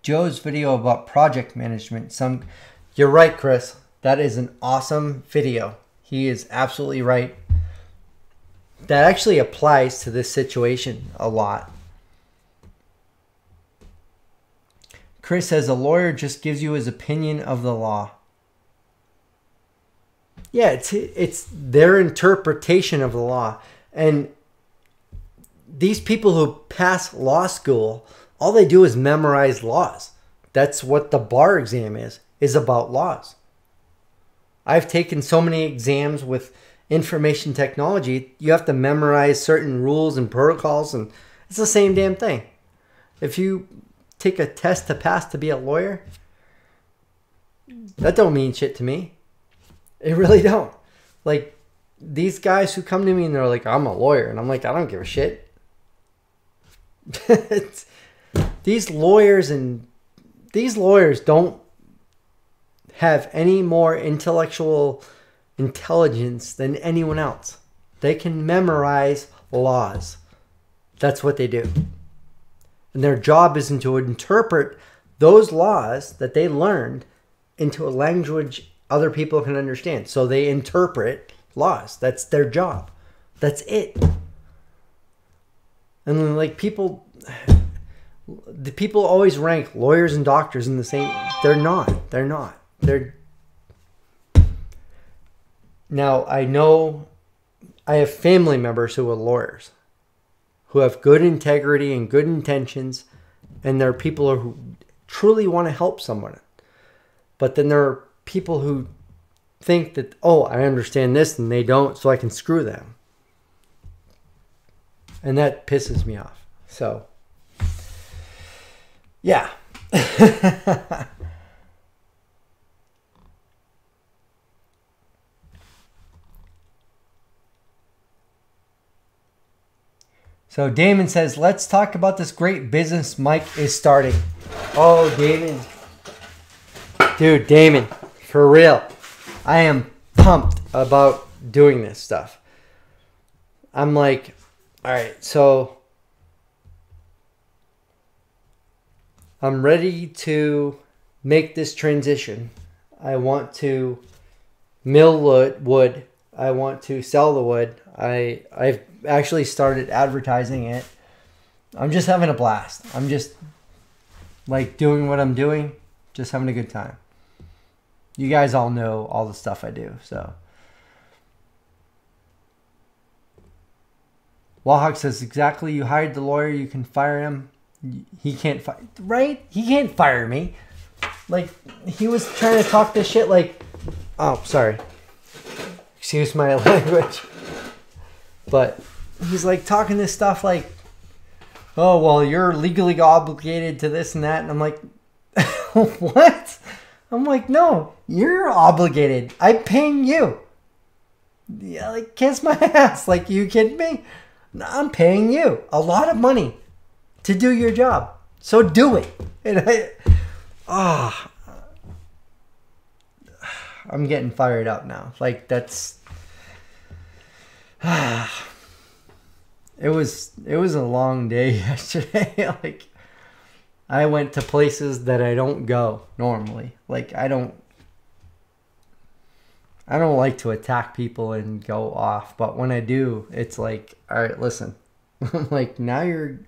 Joe's video about project management. You're right, Chris. That is an awesome video. He is absolutely right. That actually applies to this situation a lot. Chris says, a lawyer just gives you his opinion of the law. Yeah, it's their interpretation of the law. And these people who pass law school, all they do is memorize laws. That's what the bar exam is about laws. I've taken so many exams with information technology. You have to memorize certain rules and protocols, and it's the same damn thing. If you take a test to pass to be a lawyer, that don't mean shit to me. It really don't. Like, these guys who come to me and they're like, I'm a lawyer. And I'm like, I don't give a shit. These lawyers don't have any more intellectual intelligence than anyone else. They can memorize laws. That's what they do. And their job isn't to interpret those laws that they learned into a language other people can understand. So they interpret laws. That's their job. That's it. And then, like, the people always rank lawyers and doctors in the same. They're not. Now, I know I have family members who are lawyers, who have good integrity and good intentions, and there are people who truly want to help someone. But then there are people who think that, oh, I understand this, and they don't, so I can screw them. And that pisses me off. So, yeah. So Damon says, let's talk about this great business Mike is starting. Oh, Damon. Dude, Damon, for real. I am pumped about doing this stuff. I'm like, all right, so I'm ready to make this transition. I want to mill wood. I want to sell the wood. I've actually started advertising it. I'm just having a blast. I'm just like doing what I'm doing, just having a good time. You guys all know all the stuff I do, so. Wallhawk says, exactly, you hired the lawyer, you can fire him. He can't fire, right? He can't fire me. Like, he was trying to talk this shit like, oh, sorry. Excuse my language. But he's like talking this stuff like, oh, well, you're legally obligated to this and that. And I'm like, what? I'm like, no, you're obligated. I'm paying you. Yeah, like, kiss my ass. Like, you kidding me? No, I'm paying you a lot of money to do your job. So do it. And I'm getting fired up now. Like, that's... It was a long day yesterday. Like, I went to places that I don't go normally. Like, I don't like to attack people and go off, but when I do, it's like, all right, listen. I'm like, now you're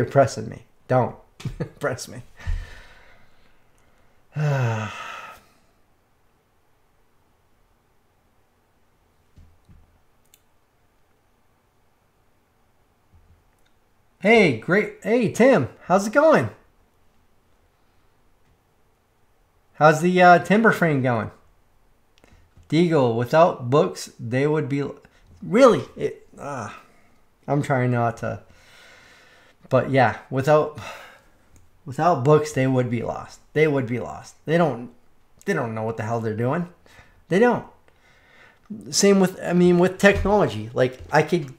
pressing me. Don't press me. Hey, great. Hey, Tim, how's it going? How's the timber frame going? Deagle, without books, they would be... Really? I'm trying not to... But yeah, without books, they would be lost. They would be lost. They don't know what the hell they're doing. They don't. Same with, with technology. Like, I could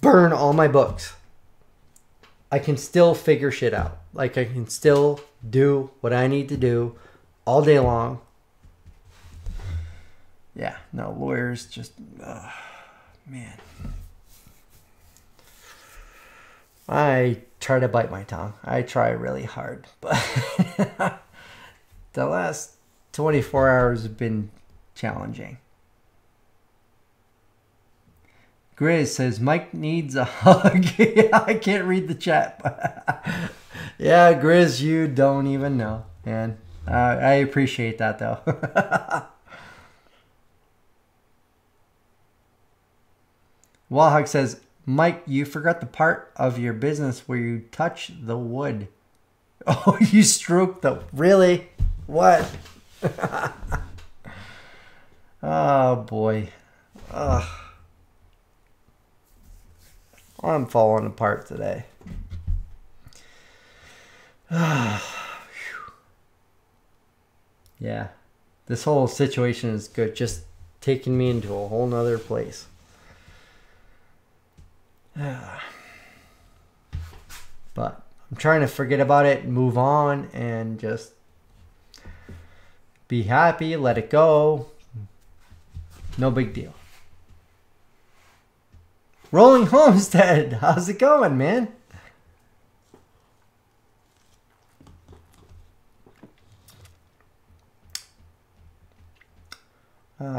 burn all my books. I can still figure shit out. Like, I can still do what I need to do all day long. Yeah, no, lawyers just, man. I try to bite my tongue. I try really hard. But the last 24 hours have been challenging. Grizz says, Mike needs a hug. Yeah, I can't read the chat. Yeah, Grizz, you don't even know. Man, I appreciate that, though. Wallhog says, Mike, you forgot the part of your business where you touch the wood. Oh, you stroke the... Really? What? Oh, boy. Ugh. I'm falling apart today. Yeah. This whole situation is good. Just taking me into a whole nother place. But I'm trying to forget about it, move on, and just be happy, let it go. No big deal. Rolling Homestead, how's it going, man?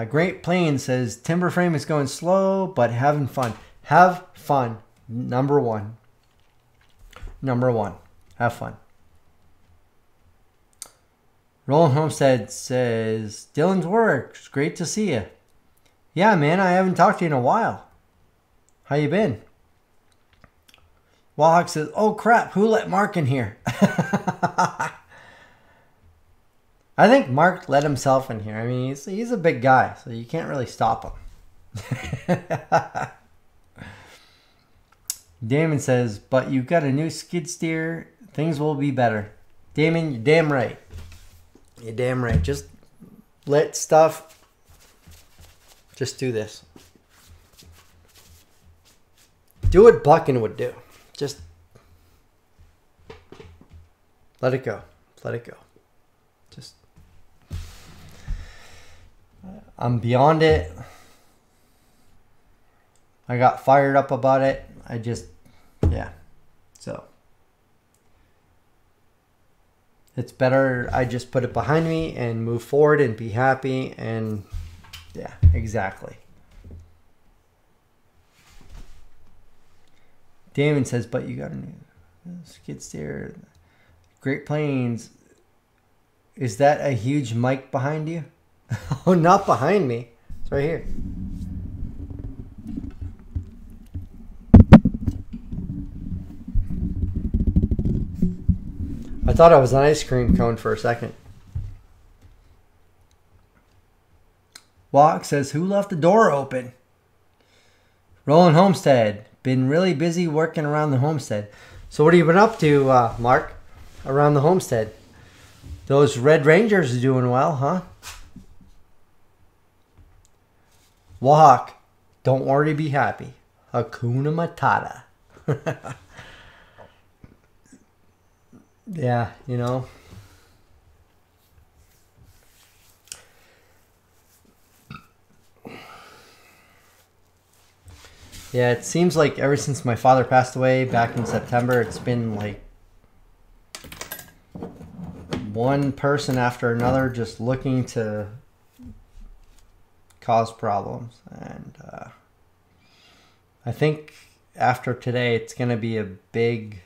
Great Plains says, timber frame is going slow, but having fun. Have fun. Number one. Number one. Have fun. Rolling Homestead says, Dylan's work. It's great to see you. Yeah, man, I haven't talked to you in a while. How you been? Wallhawk says, oh crap, who let Mark in here? I think Mark let himself in here. I mean, he's a big guy, so you can't really stop him. Damon says, but you've got a new skid steer. Things will be better. Damon, you're damn right. You're damn right. Just let stuff... Just do this. Do what Bucking would do. Just let it go. Let it go. Just... I'm beyond it. I got fired up about it. I just, yeah. So it's better I just put it behind me and move forward and be happy. And yeah, exactly. Damon says, but you got a new skid steer. Great Plains. Is that a huge mic behind you? Oh, not behind me. It's right here. I thought I was an ice cream cone for a second. Walk says, who left the door open? Rolling Homestead. Been really busy working around the homestead. So what have you been up to, Mark, around the homestead? Those Red Rangers are doing well, huh? Walk, don't worry, be happy. Hakuna Matata. Yeah, you know. Yeah, it seems like ever since my father passed away back in September, it's been like one person after another just looking to cause problems. And I think after today, it's going to be a big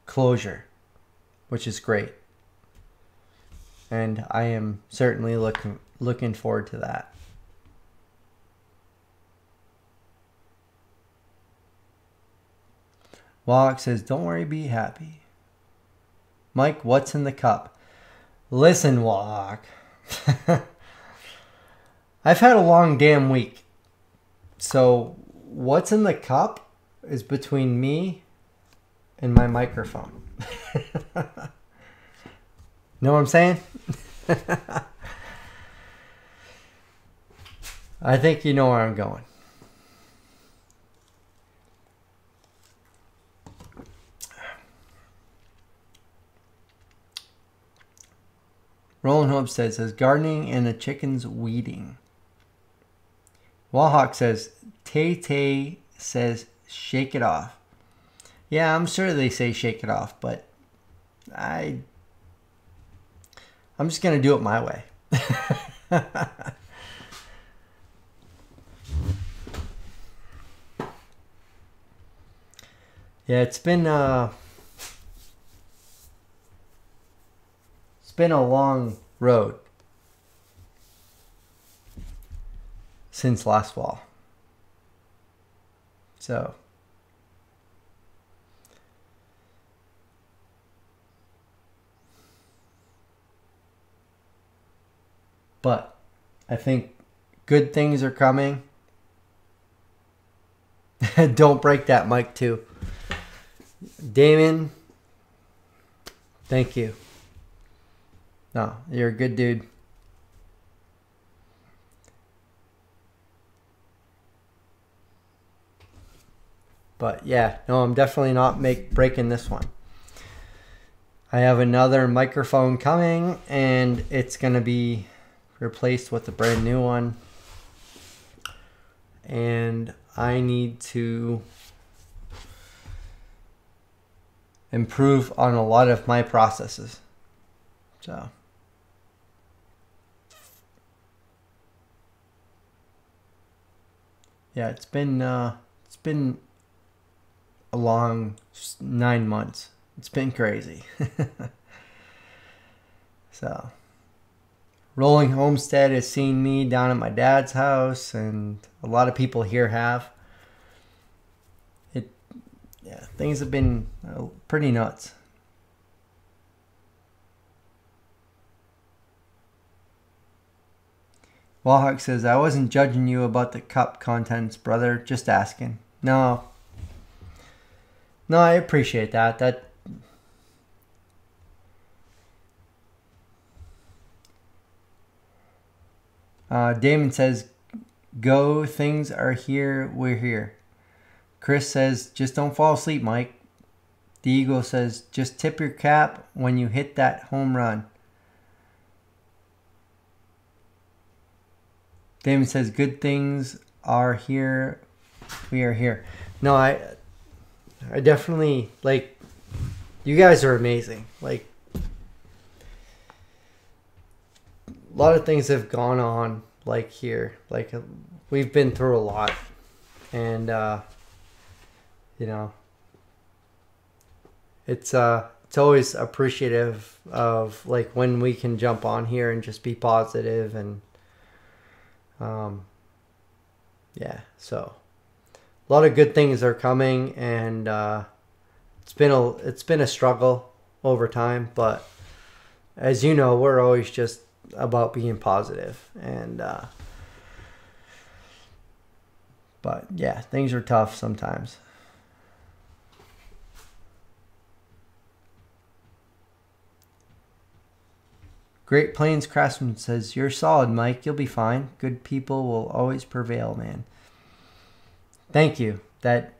closure, which is great. And I am certainly looking forward to that. Wallach says, don't worry, be happy. Mike, what's in the cup? Listen, Walk. I've had a long damn week. So what's in the cup is between me and my microphone. Know what I'm saying? I think you know where I'm going. Roland Homestead says gardening and the chickens weeding. Wallhawk says Tay Tay says shake it off. Yeah, I'm sure they say shake it off, but I'm just gonna do it my way. Yeah, it's been a long road since last fall. So but I think good things are coming. Don't break that mic too. Damon, thank you. No, you're a good dude. But yeah, no, I'm definitely not breaking this one. I have another microphone coming and it's going to be replaced with a brand new one. And I need to improve on a lot of my processes. So yeah, it's been a long 9 months. It's been crazy. So Rolling Homestead has seen me down at my dad's house, and a lot of people here have. Yeah, things have been pretty nuts. Wallhawk says, I wasn't judging you about the cup contents, brother. Just asking. No, I appreciate that. Damon says, go, things are here, we're here. Chris says, just don't fall asleep, Mike. The Eagle says, just tip your cap when you hit that home run. Damon says, good things are here, we are here. No, I definitely, like, you guys are amazing. Like, a lot of things have gone on, like, here. Like, we've been through a lot. And, you know, it's always appreciative of, like, when we can jump on here and just be positive and, yeah, so a lot of good things are coming, and it's been a struggle over time, but as you know, we're always just about being positive, and but yeah, things are tough sometimes. Great Plains Craftsman says, you're solid, Mike. You'll be fine. Good people will always prevail, man. Thank you. That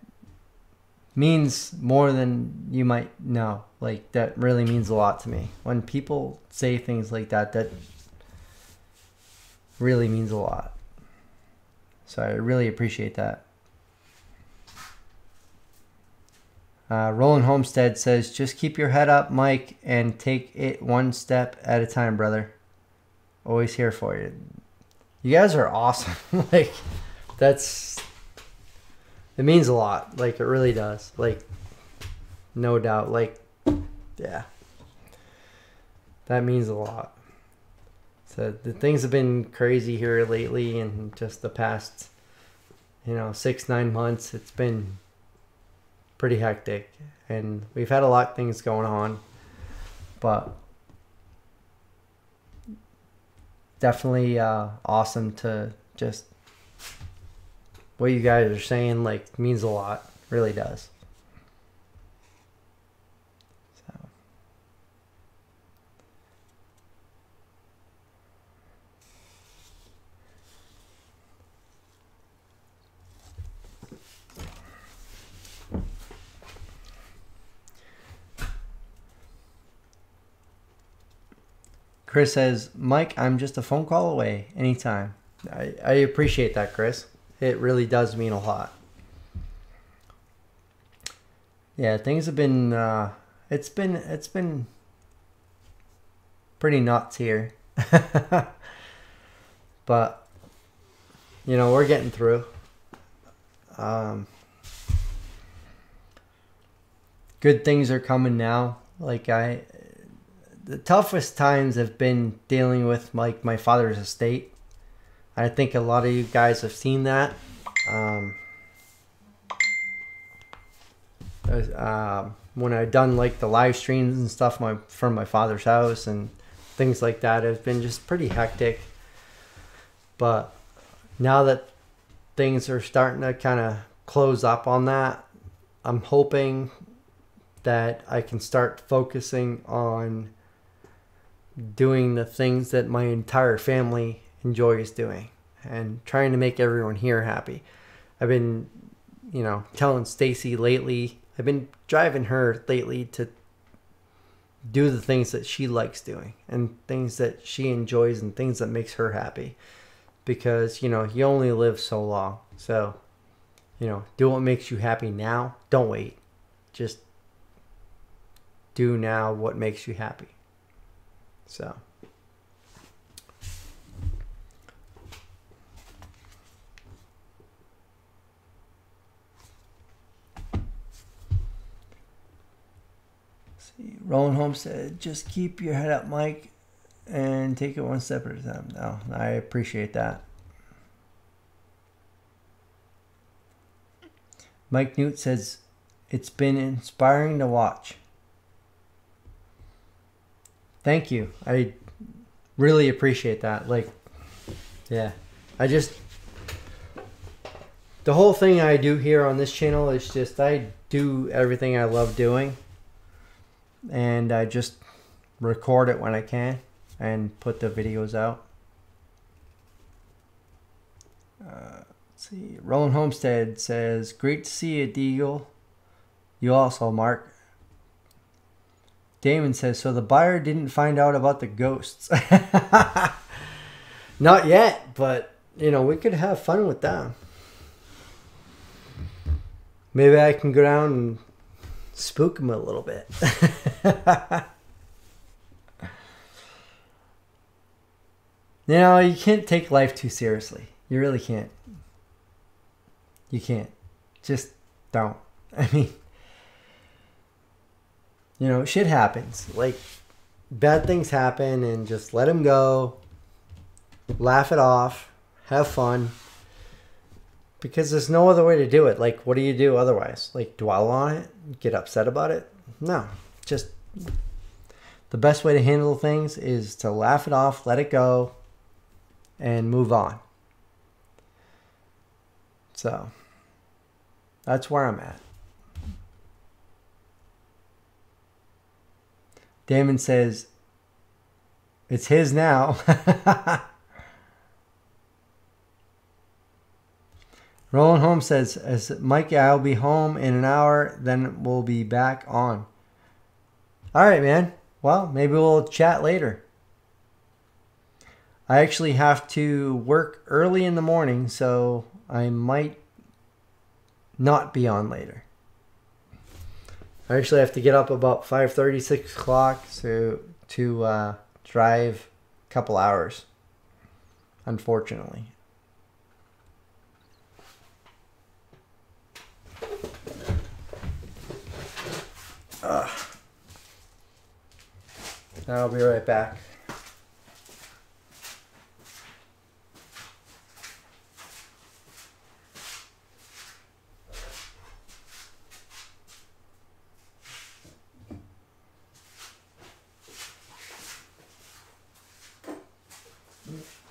means more than you might know. Like, that really means a lot to me. When people say things like that, that really means a lot. So I really appreciate that. Roland Homestead says, just keep your head up, Mike, and take it one step at a time, brother. Always here for you. You guys are awesome. Like, it means a lot. Like, it really does. Like, no doubt. Like, yeah. That means a lot. So the things have been crazy here lately, and just the past, 6-9 months, it's been pretty hectic, and we've had a lot of things going on, but definitely awesome to just what you guys are saying, like, means a lot. Really does. So. Chris says, Mike, I'm just a phone call away anytime. I appreciate that, Chris. It really does mean a lot. Yeah, things have been it's been pretty nuts here. But you know, we're getting through. Good things are coming now. Like the toughest times have been dealing with like my father's estate. I think a lot of you guys have seen that. When I've done like the live streams and stuff from my father's house and things like that, have been just pretty hectic. But now that things are starting to kind of close up on that, I'm hoping that I can start focusing on doing the things that my entire family enjoys doing and trying to make everyone here happy. I've been, you know, telling Stacey lately, I've been driving her lately to do the things that she likes doing and things that she enjoys and things that makes her happy. Because, you know, you only live so long. So, you know, do what makes you happy now. Don't wait. Just do now what makes you happy. So. See, Roland Holmes said, just keep your head up, Mike, and take it one step at a time. No, I appreciate that. Mike Newt says, it's been inspiring to watch. Thank you. I really appreciate that. Like, yeah. The whole thing I do here on this channel is just, I do everything I love doing. And I just record it when I can and put the videos out. Let's see. Roland Homestead says, great to see you, Deagle. You also, Mark. Damon says, so the buyer didn't find out about the ghosts. Not yet, but, you know, we could have fun with them. Maybe I can go down and spook them a little bit. You know, you can't take life too seriously. You really can't. You can't. Just don't. I mean, you know, shit happens. Like, bad things happen and just let them go. Laugh it off. Have fun. Because there's no other way to do it. Like, what do you do otherwise? Like, dwell on it? Get upset about it? No. Just the best way to handle things is to laugh it off, let it go, and move on. So, that's where I'm at. Damon says, it's his now. Roland Holmes says, as Mikey, I'll be home in an hour, then we'll be back on. All right, man. Well, maybe we'll chat later. I actually have to work early in the morning, so I might not be on later. I actually have to get up about 5:30, 6 o'clock to drive a couple hours, unfortunately. I'll be right back. Mm-hmm.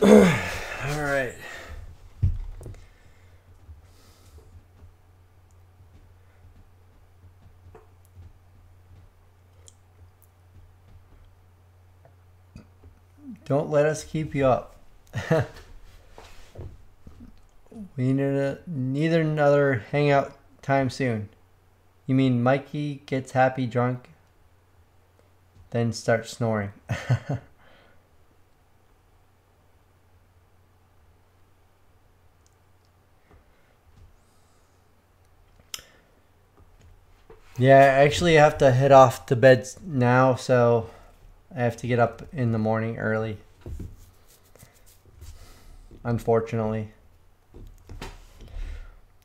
All right. Don't let us keep you up. We need another hangout time soon. You mean Mikey gets happy drunk, then starts snoring? Yeah, I actually have to head off to bed now, so I have to get up in the morning early. Unfortunately.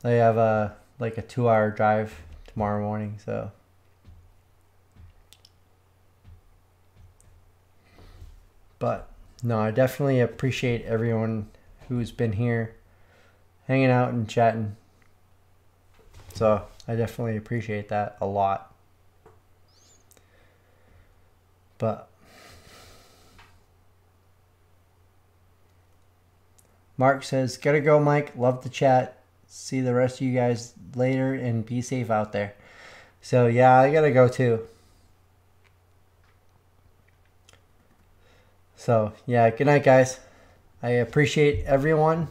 I have a 2-hour drive tomorrow morning, so but no, I definitely appreciate everyone who's been here hanging out and chatting. So I definitely appreciate that a lot. But Mark says, gotta go, Mike. Love the chat. See the rest of you guys later and be safe out there. So yeah, I gotta go too. So yeah, good night, guys. I appreciate everyone.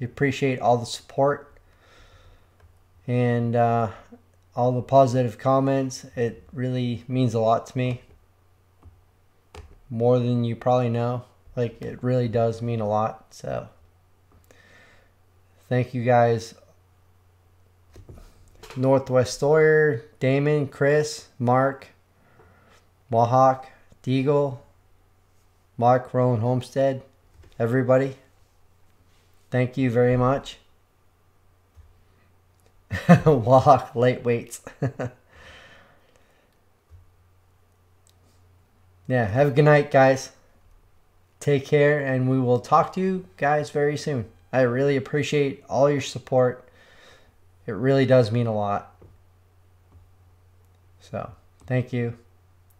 I appreciate all the support and all the positive comments. It really means a lot to me. More than you probably know. Like, it really does mean a lot. So thank you guys. Northwest Sawyer, Damon, Chris, Mark, Mohawk, Deagle, Mark, Rowan Homestead, everybody. Thank you very much. Walk late weights. Yeah, have a good night, guys. Take care, and we will talk to you guys very soon. I really appreciate all your support. It really does mean a lot. So, thank you,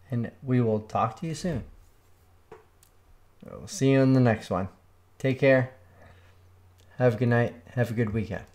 and we will talk to you soon. We'll see you in the next one. Take care. Have a good night. Have a good weekend.